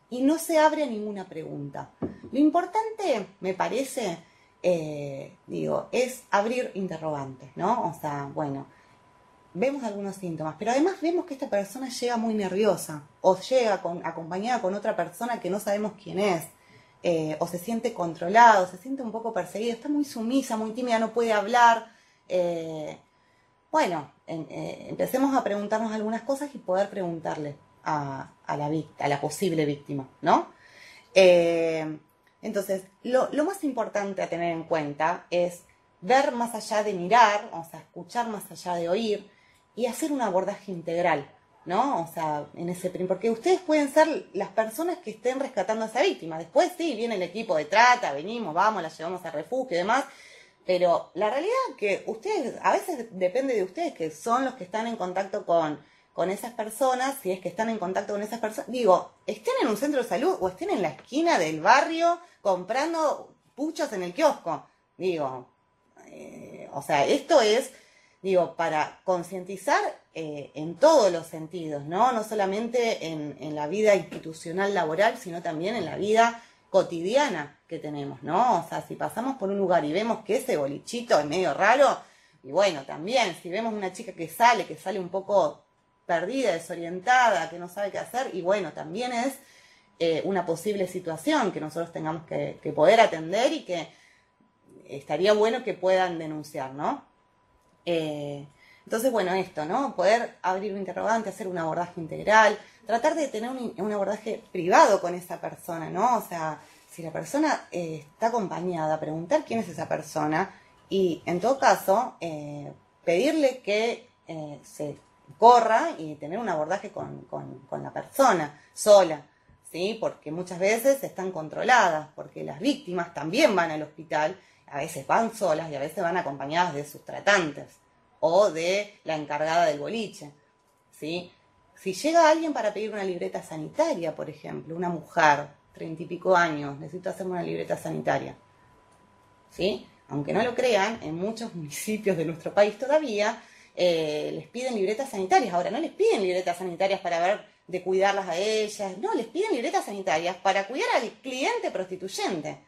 y no se abre ninguna pregunta. Lo importante, me parece, es abrir interrogantes, ¿no? O sea, bueno, vemos algunos síntomas, pero además vemos que esta persona llega muy nerviosa o llega acompañada con otra persona que no sabemos quién es. O se siente controlado, se siente un poco perseguido, está muy sumisa, muy tímida, no puede hablar. Empecemos a preguntarnos algunas cosas y poder preguntarle a la posible víctima, ¿no? Entonces, lo más importante a tener en cuenta es ver más allá de mirar, o sea, escuchar más allá de oír y hacer un abordaje integral, ¿no? O sea, porque ustedes pueden ser las personas que estén rescatando a esa víctima. Después sí, viene el equipo de trata, venimos, vamos, la llevamos al refugio y demás, pero la realidad es que ustedes, a veces depende de ustedes, que son los que están en contacto con con esas personas, si es que están en contacto con esas personas, digo, estén en un centro de salud o estén en la esquina del barrio comprando puchos en el kiosco. Digo, o sea, esto es, digo, para concientizar en todos los sentidos, ¿no? No solamente en la vida institucional laboral, sino también en la vida cotidiana que tenemos, ¿no? O sea, si pasamos por un lugar y vemos que ese bolichito es medio raro, y bueno, también, si vemos una chica que sale un poco perdida, desorientada, que no sabe qué hacer, y bueno, también es una posible situación que nosotros tengamos que poder atender y que estaría bueno que puedan denunciar, ¿no? Entonces, bueno, esto, ¿no? Poder abrir un interrogante, hacer un abordaje integral, tratar de tener un abordaje privado con esa persona, ¿no? O sea, si la persona está acompañada, preguntar quién es esa persona y, en todo caso, pedirle que se corra y tener un abordaje con la persona sola, ¿sí? Porque muchas veces están controladas, porque las víctimas también van al hospital, a veces van solas y a veces van acompañadas de sus tratantes o de la encargada del boliche, ¿sí? Si llega alguien para pedir una libreta sanitaria, por ejemplo, una mujer, 30 y pico años, necesito hacerme una libreta sanitaria, ¿sí? Aunque no lo crean, en muchos municipios de nuestro país todavía les piden libretas sanitarias. Ahora, no les piden libretas sanitarias para ver de cuidarlas a ellas, no, les piden libretas sanitarias para cuidar al cliente prostituyente,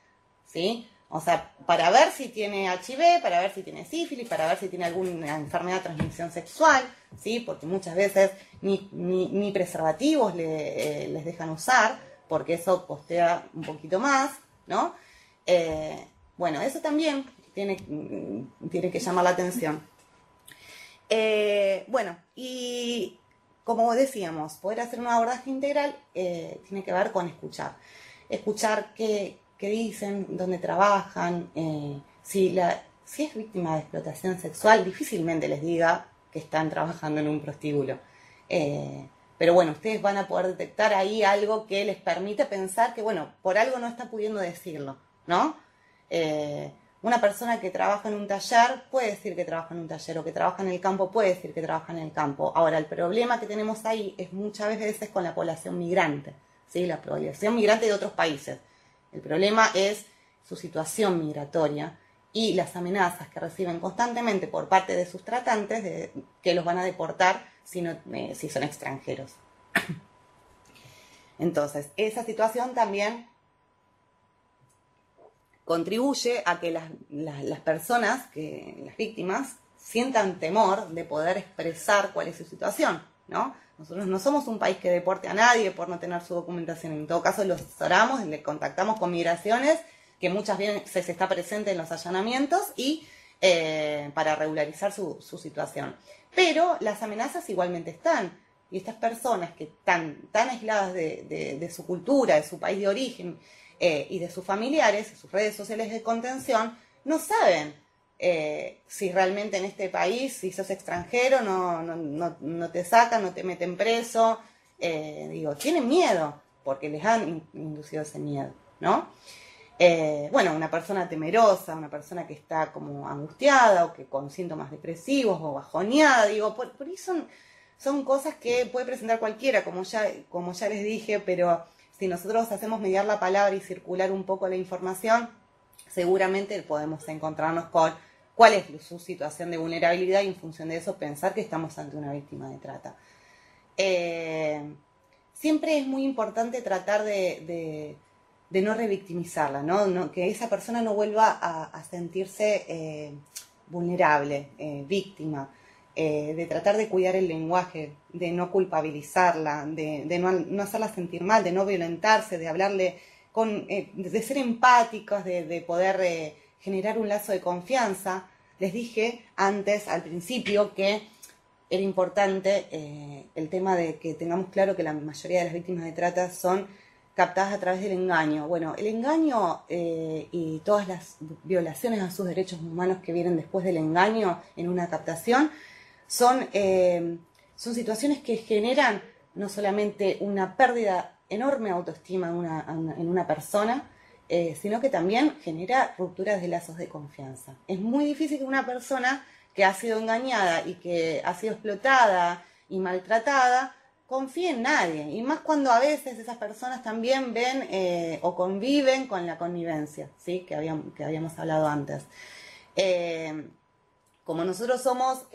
¿sí? O sea, para ver si tiene HIV, para ver si tiene sífilis, para ver si tiene alguna enfermedad de transmisión sexual, ¿sí? Porque muchas veces ni preservativos les dejan usar, porque eso costea un poquito más, ¿no? Bueno, eso también tiene que llamar la atención. Bueno, y como decíamos, poder hacer un abordaje integral tiene que ver con escuchar. Escuchar qué dicen, dónde trabajan, si es víctima de explotación sexual, difícilmente les diga que están trabajando en un prostíbulo. Pero bueno, ustedes van a poder detectar ahí algo que les permite pensar que, bueno, por algo no está pudiendo decirlo, ¿no? Una persona que trabaja en un taller puede decir que trabaja en un taller, o que trabaja en el campo puede decir que trabaja en el campo. Ahora, el problema que tenemos ahí es muchas veces con la población migrante, ¿sí? La población migrante de otros países. El problema es su situación migratoria y las amenazas que reciben constantemente por parte de sus tratantes de que los van a deportar si son extranjeros. Entonces, esa situación también contribuye a que las personas, las víctimas, sientan temor de poder expresar cuál es su situación, ¿no? Nosotros no somos un país que deporte a nadie por no tener su documentación. En todo caso, los asesoramos, le contactamos con migraciones, que muchas veces está presente en los allanamientos, y para regularizar su situación. Pero las amenazas igualmente están. Y estas personas que están tan aisladas de su cultura, de su país de origen, y de sus familiares, sus redes sociales de contención, no saben si realmente en este país, si sos extranjero, no te sacan, no te meten preso. Tienen miedo, porque les han inducido ese miedo, ¿no? Bueno, una persona temerosa, una persona que está como angustiada, o que con síntomas depresivos, o bajoneada, por ahí son cosas que puede presentar cualquiera, como ya les dije, pero si nosotros hacemos mediar la palabra y circular un poco la información, seguramente podemos encontrarnos con cuál es su situación de vulnerabilidad y en función de eso pensar que estamos ante una víctima de trata. Siempre es muy importante tratar de no revictimizarla, ¿no? Que esa persona no vuelva a sentirse vulnerable, víctima. De tratar de cuidar el lenguaje, de no culpabilizarla, de no hacerla sentir mal, de no violentarse, de hablarle de ser empáticos, de poder generar un lazo de confianza. Les dije antes, al principio, que era importante el tema de que tengamos claro que la mayoría de las víctimas de trata son captadas a través del engaño. Bueno, el engaño y todas las violaciones a sus derechos humanos que vienen después del engaño en una captación son situaciones que generan no solamente una pérdida enorme de autoestima en una persona, sino que también genera rupturas de lazos de confianza. Es muy difícil que una persona que ha sido engañada y que ha sido explotada y maltratada, confíe en nadie. Y más cuando a veces esas personas también ven o conviven con la connivencia, ¿sí? que habíamos hablado antes. Como nosotros somos,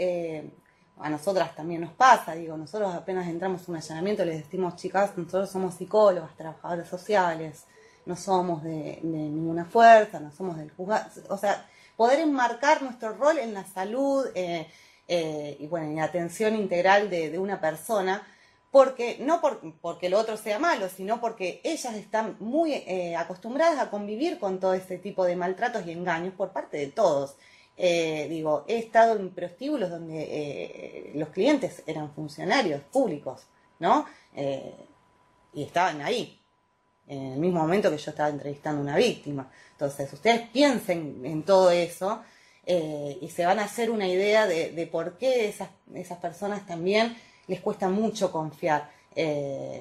a nosotras también nos pasa, digo, nosotros apenas entramos a un allanamiento les decimos, chicas, nosotros somos psicólogas, trabajadoras sociales, no somos de ninguna fuerza, no somos del juzgado, o sea, poder enmarcar nuestro rol en la salud y bueno, en la atención integral de una persona, porque no porque lo otro sea malo, sino porque ellas están muy acostumbradas a convivir con todo este tipo de maltratos y engaños por parte de todos. Digo, he estado en prostíbulos donde los clientes eran funcionarios públicos, ¿no? Y estaban ahí, en el mismo momento que yo estaba entrevistando a una víctima. Entonces, ustedes piensen en todo eso y se van a hacer una idea de por qué esas personas también les cuesta mucho confiar.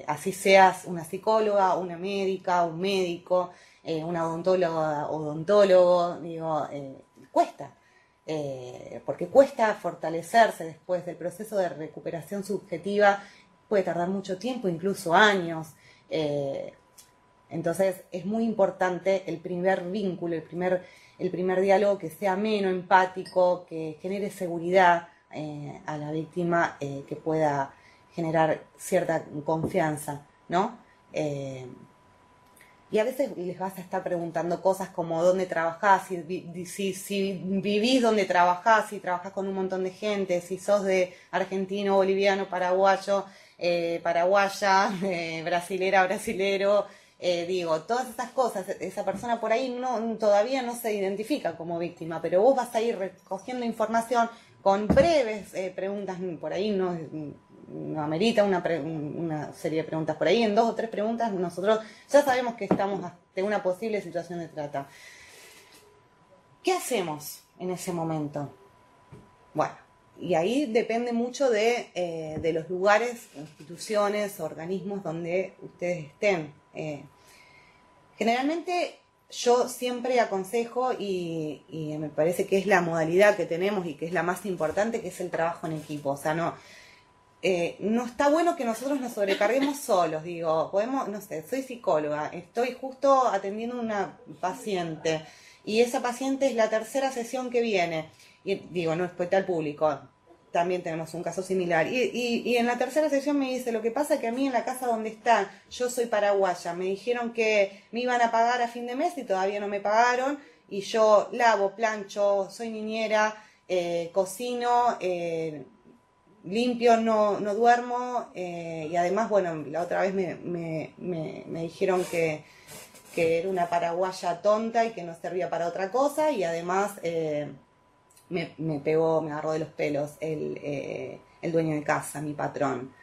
Así seas una psicóloga, una médica, un médico, una odontóloga, odontólogo, digo, cuesta. Porque cuesta fortalecerse después del proceso de recuperación subjetiva, puede tardar mucho tiempo, incluso años. Entonces es muy importante el primer vínculo, el primer diálogo que sea ameno, empático, que genere seguridad a la víctima, que pueda generar cierta confianza, ¿no? Y a veces les vas a estar preguntando cosas como dónde trabajás, si vivís donde trabajás, si trabajás con un montón de gente, si sos de argentino, boliviano, paraguayo, paraguaya, brasilera, brasilero, digo, todas esas cosas. Esa persona por ahí todavía no se identifica como víctima, pero vos vas a ir recogiendo información con breves preguntas, por ahí no amerita una serie de preguntas. Por ahí en 2 o 3 preguntas nosotros ya sabemos que estamos ante una posible situación de trata. ¿Qué hacemos en ese momento? Bueno, y ahí depende mucho de los lugares, instituciones, organismos donde ustedes estén. Generalmente yo siempre aconsejo y me parece que es la modalidad que tenemos y que es la más importante, que es el trabajo en equipo. O sea, no está bueno que nosotros nos sobrecarguemos solos. Digo, no sé, soy psicóloga, estoy justo atendiendo a una paciente y esa paciente es la 3ª sesión que viene. Y digo, no expuesta al público, también tenemos un caso similar. Y en la 3ª sesión me dice, lo que pasa que a mí en la casa donde está, yo soy paraguaya, me dijeron que me iban a pagar a fin de mes y todavía no me pagaron, y yo lavo, plancho, soy niñera, cocino, limpio, no duermo, y además, bueno, la otra vez me dijeron que era una paraguaya tonta y que no servía para otra cosa, y además me agarró de los pelos el dueño de casa, mi patrón.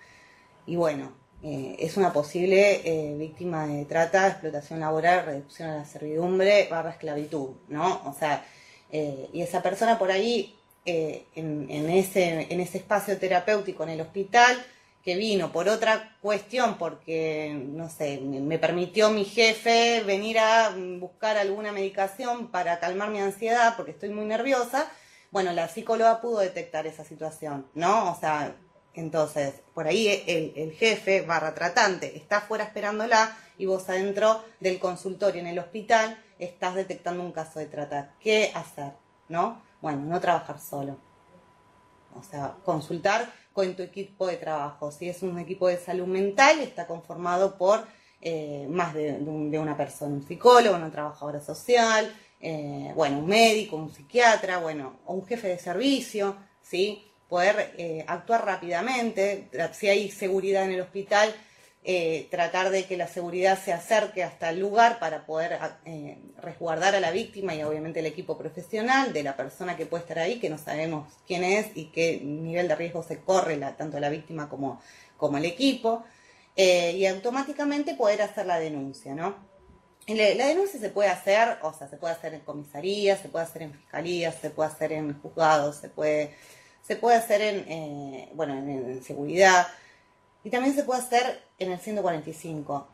Y bueno, es una posible víctima de trata, explotación laboral, reducción a la servidumbre, / esclavitud, ¿no? O sea, y esa persona por ahí, en ese espacio terapéutico en el hospital, que vino por otra cuestión, porque, no sé, me permitió mi jefe venir a buscar alguna medicación para calmar mi ansiedad, porque estoy muy nerviosa. Bueno, la psicóloga pudo detectar esa situación, ¿no? O sea, entonces, por ahí el jefe / tratante está afuera esperándola y vos adentro del consultorio en el hospital estás detectando un caso de trata. ¿Qué hacer? ¿No? Bueno, no trabajar solo. O sea, consultar con tu equipo de trabajo. Si es un equipo de salud mental, está conformado por más de una persona, un psicólogo, una trabajadora social, bueno, un médico, un psiquiatra, bueno, o un jefe de servicio, ¿sí? Poder actuar rápidamente. Si hay seguridad en el hospital, tratar de que la seguridad se acerque hasta el lugar para poder resguardar a la víctima y obviamente el equipo profesional de la persona que puede estar ahí, que no sabemos quién es y qué nivel de riesgo se corre tanto la víctima como el equipo, y automáticamente poder hacer la denuncia, ¿no? La denuncia se puede hacer, o sea, se puede hacer en comisaría, se puede hacer en fiscalía, se puede hacer en juzgados, se puede hacer en seguridad, y también se puede hacer en el 145.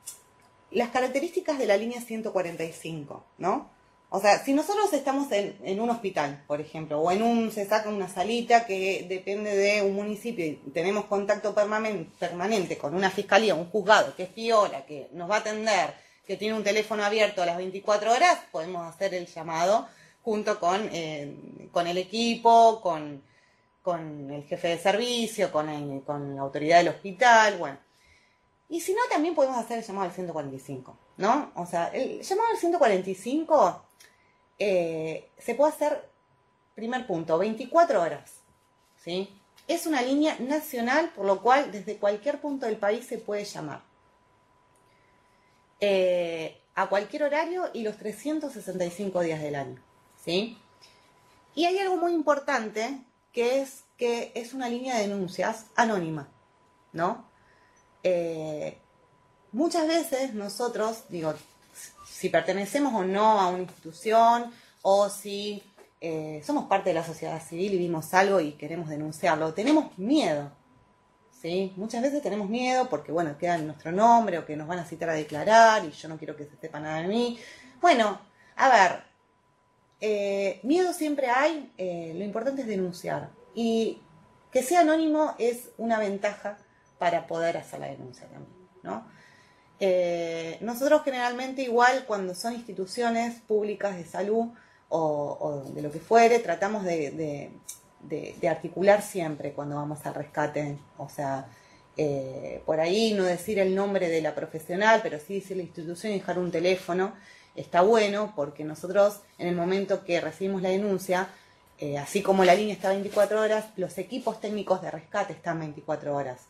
Las características de la línea 145, ¿no? O sea, si nosotros estamos en un hospital, por ejemplo, o se saca una salita que depende de un municipio y tenemos contacto permanente con una fiscalía, un juzgado que es piola, que nos va a atender, que tiene un teléfono abierto a las 24 horas, podemos hacer el llamado junto con el equipo, con el jefe de servicio, con la autoridad del hospital, bueno. Y si no, también podemos hacer el llamado al 145, ¿no? O sea, el llamado al 145 se puede hacer, primer punto, 24 horas, ¿sí? Es una línea nacional, por lo cual desde cualquier punto del país se puede llamar. A cualquier horario y los 365 días del año, ¿sí? Y hay algo muy importante, que es una línea de denuncias anónima, ¿no? Muchas veces nosotros, digo, si pertenecemos o no a una institución o si somos parte de la sociedad civil y vimos algo y queremos denunciarlo, tenemos miedo, ¿sí? Muchas veces tenemos miedo porque, bueno, queda en nuestro nombre o que nos van a citar a declarar y yo no quiero que se sepa nada de mí. Bueno, a ver, miedo siempre hay, lo importante es denunciar. Y que sea anónimo es una ventaja para poder hacer la denuncia también, ¿no? Nosotros generalmente igual cuando son instituciones públicas de salud o de lo que fuere, tratamos de articular siempre cuando vamos al rescate, o sea, por ahí no decir el nombre de la profesional, pero sí decir la institución y dejar un teléfono, está bueno porque nosotros en el momento que recibimos la denuncia, así como la línea está 24 horas, los equipos técnicos de rescate están 24 horas.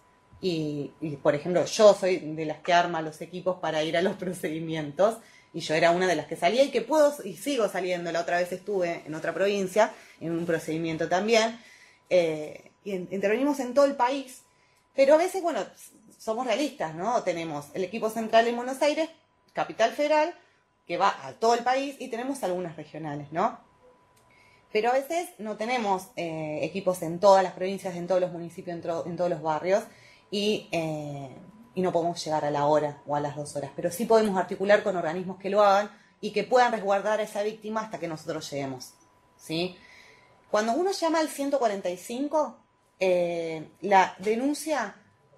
Y, por ejemplo, yo soy de las que arma los equipos para ir a los procedimientos y yo era una de las que salía y que puedo y sigo saliendo. La otra vez estuve en otra provincia, en un procedimiento también, y intervenimos en todo el país, pero a veces, bueno, somos realistas, ¿no? Tenemos el equipo central en Buenos Aires, Capital Federal, que va a todo el país y tenemos algunas regionales, ¿no? Pero a veces no tenemos equipos en todas las provincias, en todos los municipios, en todos los barrios, y no podemos llegar a la hora o a las 2 horas. Pero sí podemos articular con organismos que lo hagan y que puedan resguardar a esa víctima hasta que nosotros lleguemos, ¿sí? Cuando uno llama al 145, la denuncia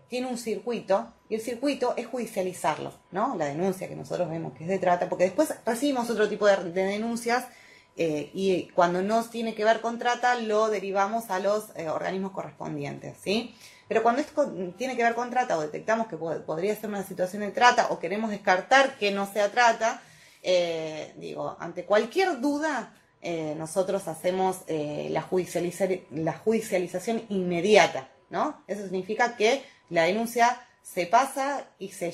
tiene un circuito, y el circuito es judicializarlo, ¿no? La denuncia que nosotros vemos que es de trata, porque después recibimos otro tipo de denuncias, y cuando no tiene que ver con trata, lo derivamos a los organismos correspondientes, ¿sí? Pero cuando esto tiene que ver con trata o detectamos que podría ser una situación de trata o queremos descartar que no sea trata, ante cualquier duda, nosotros hacemos la judicialización inmediata, ¿no? Eso significa que la denuncia se pasa y se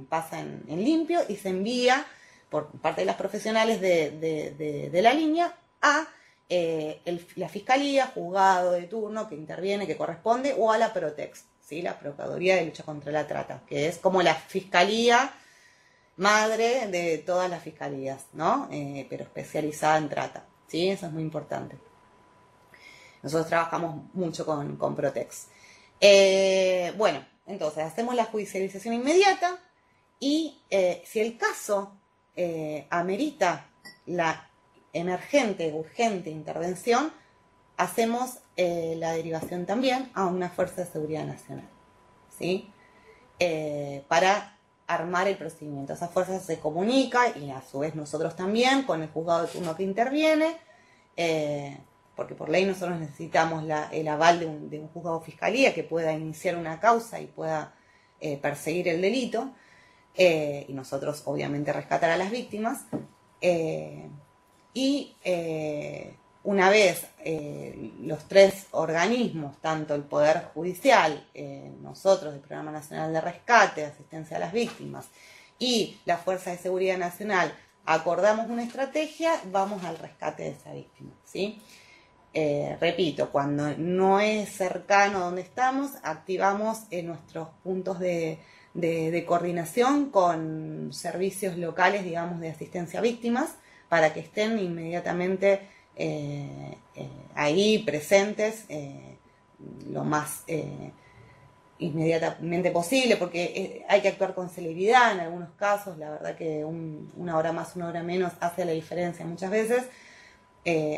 pasa en limpio y se envía por parte de las profesionales de la línea a la fiscalía, juzgado de turno que interviene, que corresponde, o a la Protex, ¿sí? La Procuraduría de Lucha contra la Trata, que es como la fiscalía madre de todas las fiscalías, ¿no? Pero especializada en trata, ¿sí? Eso es muy importante. Nosotros trabajamos mucho con Protex. Bueno, entonces hacemos la judicialización inmediata y si el caso amerita la emergente, urgente intervención, hacemos la derivación también a una Fuerza de Seguridad Nacional, ¿sí? Para armar el procedimiento. Esa fuerza se comunica y a su vez nosotros también con el juzgado de turno que interviene, porque por ley nosotros necesitamos el aval de un juzgado de fiscalía que pueda iniciar una causa y pueda perseguir el delito, y nosotros obviamente rescatar a las víctimas, y una vez los 3 organismos, tanto el Poder Judicial, nosotros, el Programa Nacional de Rescate, Asistencia a las Víctimas, y la Fuerza de Seguridad Nacional, acordamos una estrategia, vamos al rescate de esa víctima, ¿sí? Repito, cuando no es cercano donde estamos, activamos nuestros puntos de coordinación con servicios locales, digamos, de asistencia a víctimas, para que estén inmediatamente ahí presentes lo más inmediatamente posible, porque hay que actuar con celeridad en algunos casos. La verdad que una hora más, una hora menos hace la diferencia muchas veces,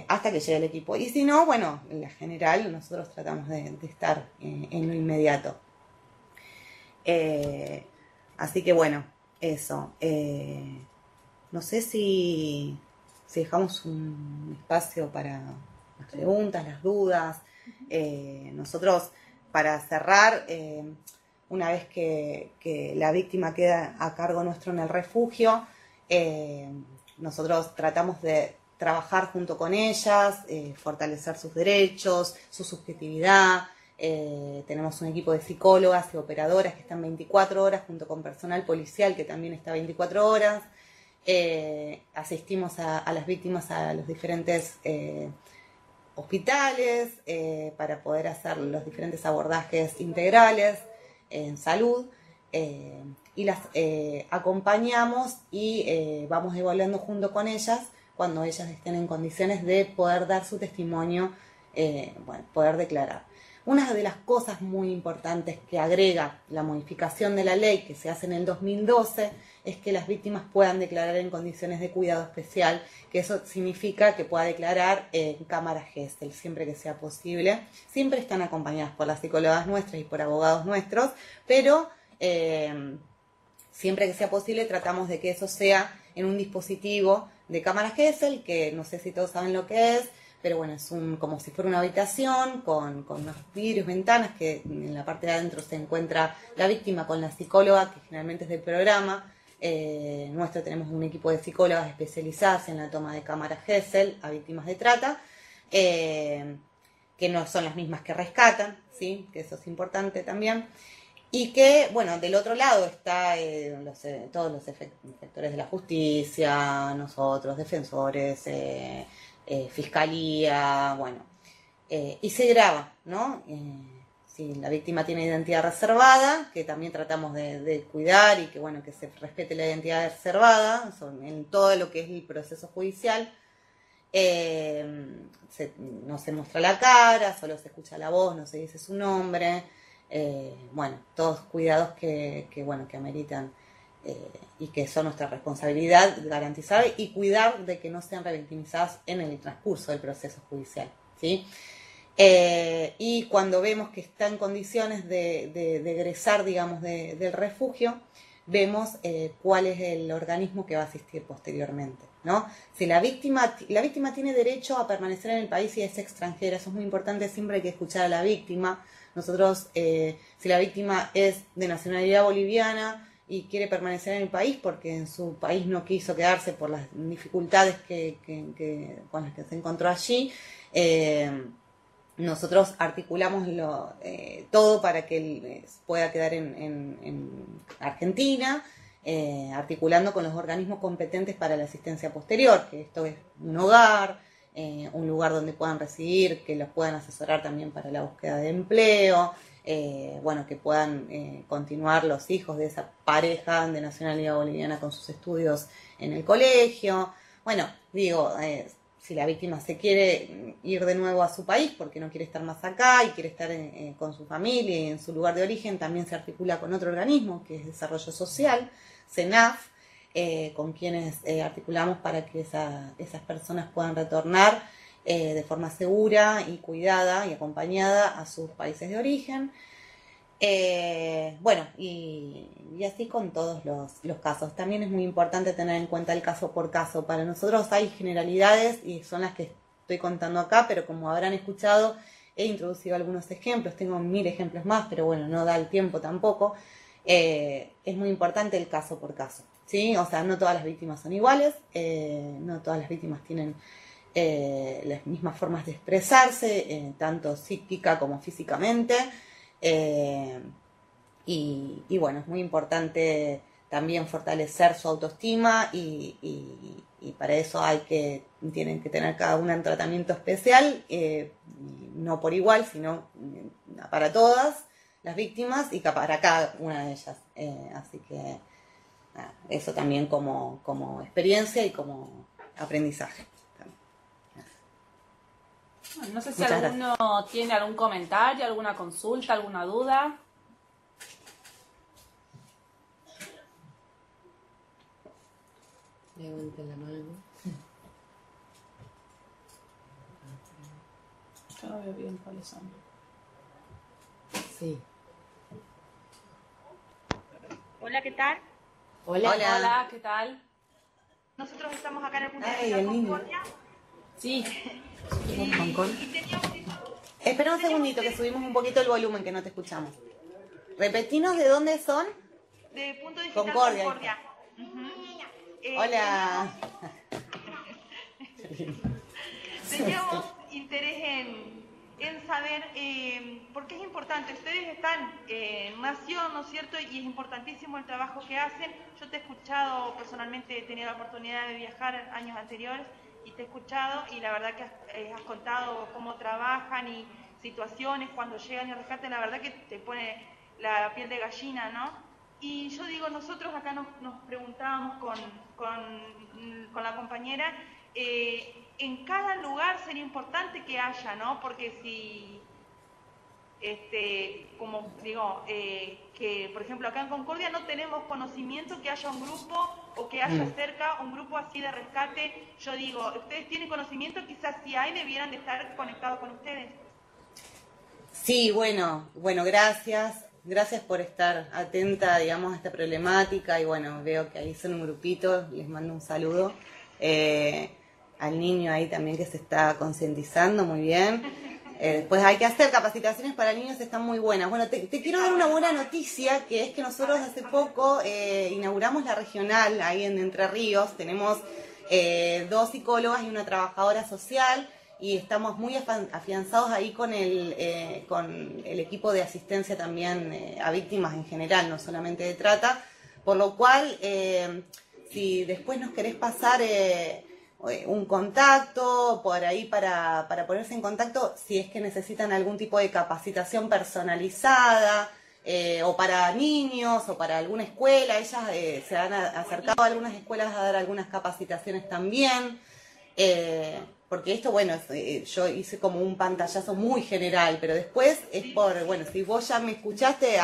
hasta que llegue el equipo. Y si no, bueno, en la general nosotros tratamos de estar en lo inmediato. Así que bueno, eso. No sé si dejamos un espacio para las preguntas, las dudas. Nosotros, para cerrar, una vez que la víctima queda a cargo nuestro en el refugio, nosotros tratamos de trabajar junto con ellas, fortalecer sus derechos, su subjetividad. Tenemos un equipo de psicólogas y operadoras que están 24 horas junto con personal policial que también está 24 horas. Asistimos a las víctimas a los diferentes hospitales para poder hacer los diferentes abordajes integrales en salud, y las acompañamos y vamos evaluando junto con ellas cuando ellas estén en condiciones de poder dar su testimonio, poder declarar. Una de las cosas muy importantes que agrega la modificación de la ley que se hace en el 2012 es que las víctimas puedan declarar en condiciones de cuidado especial, que eso significa que pueda declarar en cámara Gesell siempre que sea posible. Siempre están acompañadas por las psicólogas nuestras y por abogados nuestros, pero siempre que sea posible tratamos de que eso sea en un dispositivo de cámara Gesell, que no sé si todos saben lo que es, pero bueno, es como si fuera una habitación con unos vidrios, ventanas, que en la parte de adentro se encuentra la víctima con la psicóloga, que generalmente es del programa. Nuestro tenemos un equipo de psicólogas especializadas en la toma de cámara Gesell a víctimas de trata, que no son las mismas que rescatan, ¿sí? Que eso es importante también. Y que, bueno, del otro lado está todos los efectores de la justicia, nosotros, defensores, fiscalía, bueno, y se graba, ¿no? Si la víctima tiene identidad reservada, que también tratamos de cuidar y que, bueno, que se respete la identidad reservada en todo lo que es el proceso judicial. No se muestra la cara, solo se escucha la voz, no se dice su nombre. Bueno, todos cuidados que ameritan y que son nuestra responsabilidad garantizar y cuidar de que no sean revictimizadas en el transcurso del proceso judicial, ¿sí? Y cuando vemos que está en condiciones de egresar, digamos, del refugio, vemos cuál es el organismo que va a asistir posteriormente, ¿no? Si la víctima tiene derecho a permanecer en el país y es extranjera, eso es muy importante, siempre hay que escuchar a la víctima. Nosotros, si la víctima es de nacionalidad boliviana y quiere permanecer en el país porque en su país no quiso quedarse por las dificultades con las que se encontró allí, nosotros articulamos todo para que él pueda quedar en Argentina, articulando con los organismos competentes para la asistencia posterior, que esto es un hogar, un lugar donde puedan residir, que los puedan asesorar también para la búsqueda de empleo, que puedan continuar los hijos de esa pareja de nacionalidad boliviana con sus estudios en el colegio. Bueno, si la víctima se quiere ir de nuevo a su país porque no quiere estar más acá y quiere estar con su familia y en su lugar de origen, también se articula con otro organismo que es Desarrollo Social, CENAF, con quienes articulamos para que esas personas puedan retornar de forma segura y cuidada y acompañada a sus países de origen. Y así con todos los casos. También es muy importante tener en cuenta el caso por caso. Para nosotros hay generalidades y son las que estoy contando acá, pero como habrán escuchado, he introducido algunos ejemplos. Tengo 1000 ejemplos más, pero bueno, no da el tiempo tampoco. Es muy importante el caso por caso, ¿sí? O sea, no todas las víctimas son iguales, no todas las víctimas tienen las mismas formas de expresarse, tanto psíquica como físicamente. Y bueno, es muy importante también fortalecer su autoestima y para eso tienen que tener cada una un tratamiento especial, no por igual, sino para todas las víctimas y para cada una de ellas. Así que eso también como experiencia y como aprendizaje. No sé si alguno tiene algún comentario, alguna consulta, alguna duda. Levanten la mano. Yo no veo bien cuáles son. Sí. Hola, ¿qué tal? Hola. Hola. Hola, ¿qué tal? Nosotros estamos acá en el punto Ay, de el vista niño. Concordia. Sí. Y teníamos Espera un segundito que subimos un poquito el volumen que no te escuchamos. Repetinos de dónde son. de punto digital Concordia. Concordia. Ujú. Hola. Teníamos interés en saber por qué es importante. Ustedes están en nación, ¿no es cierto? Y es importantísimo el trabajo que hacen. Yo te he escuchado, personalmente he tenido la oportunidad de viajar años anteriores y te he escuchado y la verdad que has contado cómo trabajan y situaciones cuando llegan y rescaten. La verdad que te pone la piel de gallina, ¿no? Y yo digo, nosotros acá nos preguntábamos con la compañera, en cada lugar sería importante que haya, ¿no? Porque si, como digo, que por ejemplo acá en Concordia no tenemos conocimiento que haya un grupo o que haya cerca un grupo así de rescate. Yo digo, ustedes tienen conocimiento, quizás si hay debieran de estar conectados con ustedes. Sí, bueno, gracias. Gracias por estar atenta, digamos, a esta problemática. Y bueno, veo que ahí son un grupito, les mando un saludo. Al niño ahí también que se está concientizando, muy bien. Después hay que hacer capacitaciones para niños, están muy buenas. Bueno, te quiero dar una buena noticia, que es que nosotros hace poco inauguramos la regional ahí en Entre Ríos. Tenemos 2 psicólogas y una trabajadora social. Y estamos muy afianzados ahí con el equipo de asistencia también a víctimas en general, no solamente de trata, por lo cual, si después nos querés pasar un contacto por ahí para ponerse en contacto, si es que necesitan algún tipo de capacitación personalizada, o para niños, o para alguna escuela, ellas se han acercado a algunas escuelas a dar algunas capacitaciones también. Porque esto, bueno, yo hice como un pantallazo muy general, pero después es bueno, si vos ya me escuchaste,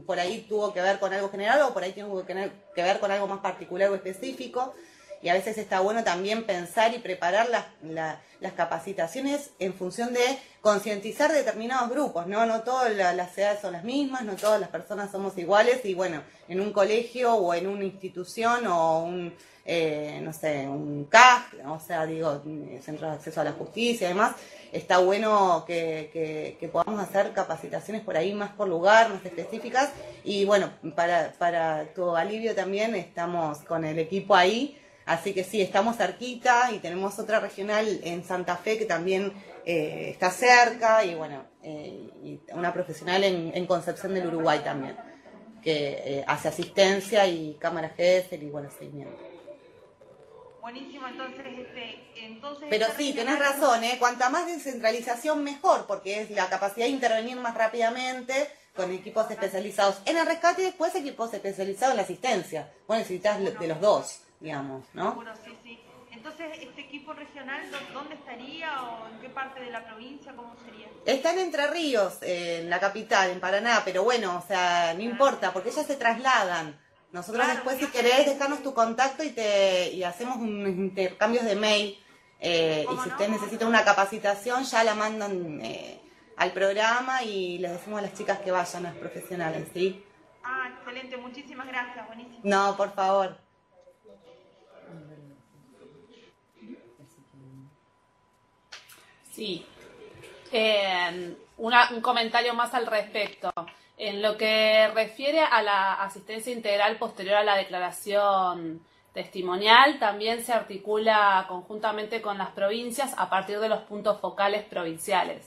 por ahí tuvo que ver con algo general o por ahí tuvo que ver con algo más particular o específico, y a veces está bueno también pensar y preparar las capacitaciones en función de concientizar determinados grupos, ¿no? No todas las edades son las mismas, no todas las personas somos iguales, y bueno, en un colegio o en una institución o no sé, un CAJ, o sea, digo, Centro de Acceso a la Justicia y demás, está bueno que podamos hacer capacitaciones por ahí más por lugar, más específicas, y bueno, para tu alivio también estamos con el equipo ahí, así que sí, estamos cerquita y tenemos otra regional en Santa Fe que también está cerca, y bueno, y una profesional en Concepción del Uruguay también, que hace asistencia y cámaras GESEL y bueno, seguimiento. Buenísimo, entonces, Pero esta sí, tenés regional- razón, cuanta más descentralización mejor, porque es la capacidad de intervenir más rápidamente con equipos especializados en el rescate y después equipos especializados en la asistencia. Vos necesitas de los dos, digamos, ¿no? Seguro, sí, sí. Entonces, ¿este equipo regional dónde estaría o en qué parte de la provincia? ¿Cómo sería? Está en Entre Ríos, en la capital, en Paraná, pero bueno, o sea, no importa, porque ellas se trasladan. Nosotros Claro, después, si claro. querés, dejarnos tu contacto y hacemos unos intercambios de mail. Y si ustedes necesitan una capacitación, ya la mandan al programa y les decimos a las chicas que vayan, a las profesionales, ¿sí? Ah, excelente, muchísimas gracias, buenísimo. No, por favor. Sí. Un comentario más al respecto. En lo que refiere a la asistencia integral posterior a la declaración testimonial, también se articula conjuntamente con las provincias a partir de los puntos focales provinciales,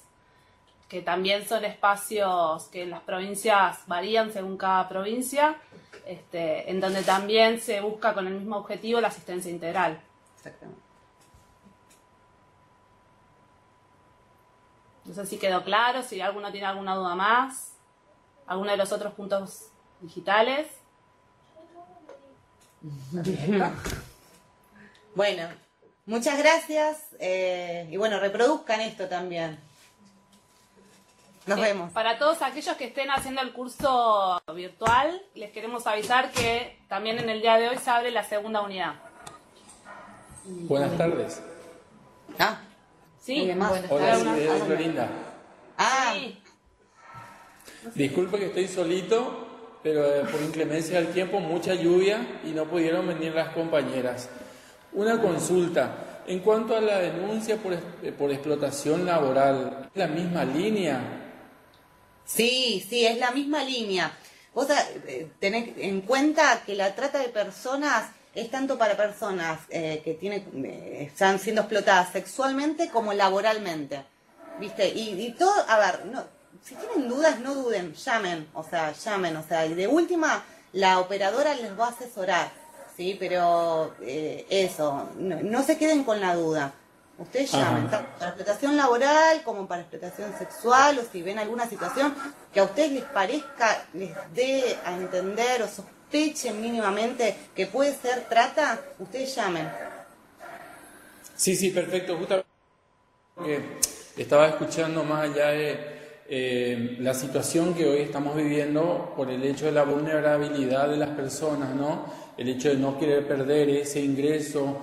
que también son espacios que en las provincias varían según cada provincia, en donde también se busca con el mismo objetivo la asistencia integral. Exactamente. No sé si quedó claro, si alguno tiene alguna duda más, alguno de los otros puntos digitales. Bueno, muchas gracias y bueno, reproduzcan esto también. Nos vemos. Para todos aquellos que estén haciendo el curso virtual, les queremos avisar que también en el día de hoy se abre la segunda unidad. Buenas tardes. Ah, Sí, ¿alguien más? buenas Hola, tardes. soy Florinda. Ah, Sí. Disculpe que estoy solito, pero por inclemencia del tiempo, mucha lluvia y no pudieron venir las compañeras. Una consulta. En cuanto a la denuncia por explotación laboral, ¿es la misma línea? sí, es la misma línea. Vos tenés en cuenta que la trata de personas es tanto para personas están siendo explotadas sexualmente como laboralmente. ¿Viste? Y todo, a ver, no, si tienen dudas, no duden, llamen, y de última, la operadora les va a asesorar, ¿sí? Pero eso, no se queden con la duda. Ustedes llamen, tanto para explotación laboral como para explotación sexual, o si ven alguna situación que a ustedes les parezca, les dé a entender o sospechen mínimamente que puede ser trata, ustedes llamen. Sí, perfecto. Justamente porque estaba escuchando más allá de la situación que hoy estamos viviendo por el hecho de la vulnerabilidad de las personas, ¿no? El hecho de no querer perder ese ingreso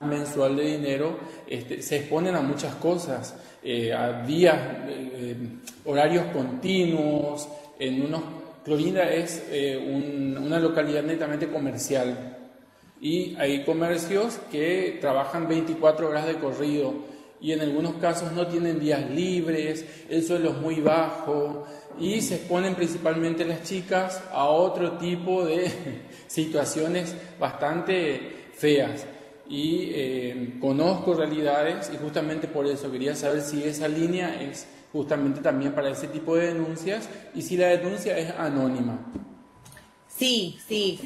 mensual de dinero, se exponen a muchas cosas, a días, horarios continuos. Clorinda es una localidad netamente comercial y hay comercios que trabajan 24 horas de corrido y en algunos casos no tienen días libres, el sueldo es muy bajo y se exponen principalmente las chicas a otro tipo de situaciones bastante feas. Y conozco realidades y justamente por eso quería saber si esa línea es justamente también para ese tipo de denuncias y si la denuncia es anónima. Sí,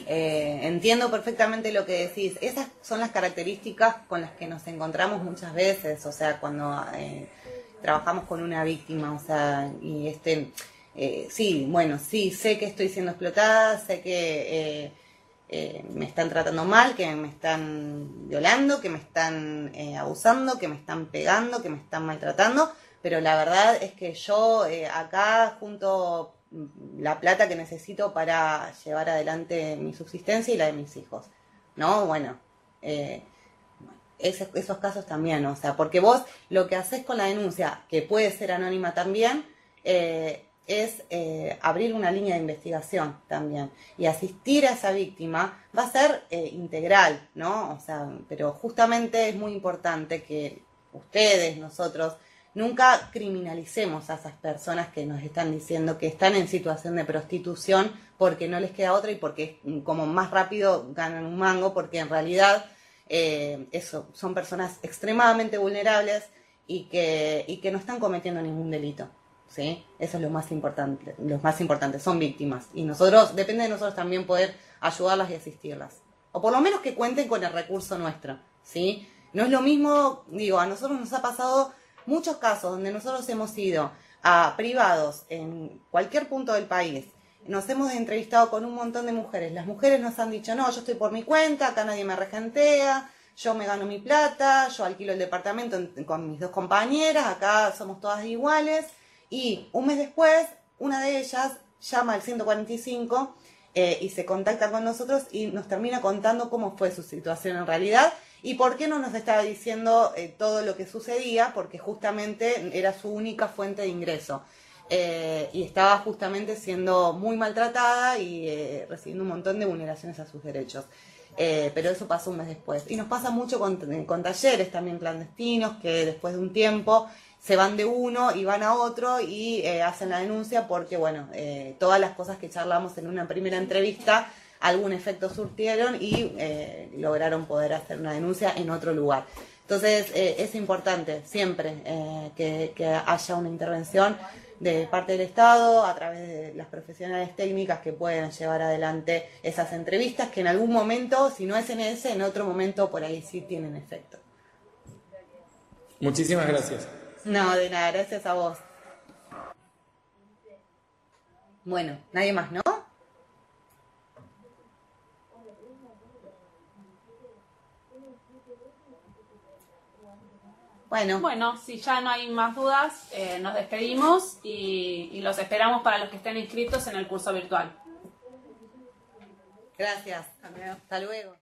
entiendo perfectamente lo que decís. Esas son las características con las que nos encontramos muchas veces, o sea, cuando trabajamos con una víctima, o sea, y sí, sé que estoy siendo explotada, sé que me están tratando mal, que me están violando, que me están abusando, que me están pegando, que me están maltratando, pero la verdad es que yo acá junto la plata que necesito para llevar adelante mi subsistencia y la de mis hijos, ¿no? Bueno, esos casos también, o sea, porque vos lo que haces con la denuncia, que puede ser anónima también, es abrir una línea de investigación también y asistir a esa víctima va a ser integral, ¿no? O sea, pero justamente es muy importante que ustedes, nosotros, nunca criminalicemos a esas personas que nos están diciendo que están en situación de prostitución porque no les queda otra y porque como más rápido ganan un mango, porque en realidad son personas extremadamente vulnerables y que no están cometiendo ningún delito. ¿Sí? Eso es lo más importante, son víctimas y depende de nosotros también poder ayudarlas y asistirlas, o por lo menos que cuenten con el recurso nuestro, ¿sí? No es lo mismo, digo, a nosotros nos ha pasado muchos casos donde nosotros hemos ido a privados en cualquier punto del país, nos hemos entrevistado con un montón de mujeres, las mujeres nos han dicho, no, yo estoy por mi cuenta, acá nadie me regentea, yo me gano mi plata, yo alquilo el departamento con mis dos compañeras, acá somos todas iguales. Y un mes después, una de ellas llama al 145 y se contacta con nosotros y nos termina contando cómo fue su situación en realidad y por qué no nos estaba diciendo todo lo que sucedía, porque justamente era su única fuente de ingreso. Y estaba justamente siendo muy maltratada y recibiendo un montón de vulneraciones a sus derechos. Pero eso pasó un mes después. Y nos pasa mucho con talleres también clandestinos que después de un tiempo se van de uno y van a otro y hacen la denuncia porque, bueno, todas las cosas que charlamos en una primera entrevista algún efecto surtieron y lograron poder hacer una denuncia en otro lugar. Entonces es importante siempre que haya una intervención de parte del Estado a través de las profesionales técnicas que pueden llevar adelante esas entrevistas que en algún momento, si no es en ese, en otro momento por ahí sí tienen efecto. Muchísimas gracias. No, de nada, gracias a vos. Bueno, nadie más, ¿no? Bueno, si ya no hay más dudas, nos despedimos y los esperamos para los que estén inscritos en el curso virtual. Gracias. Hasta luego.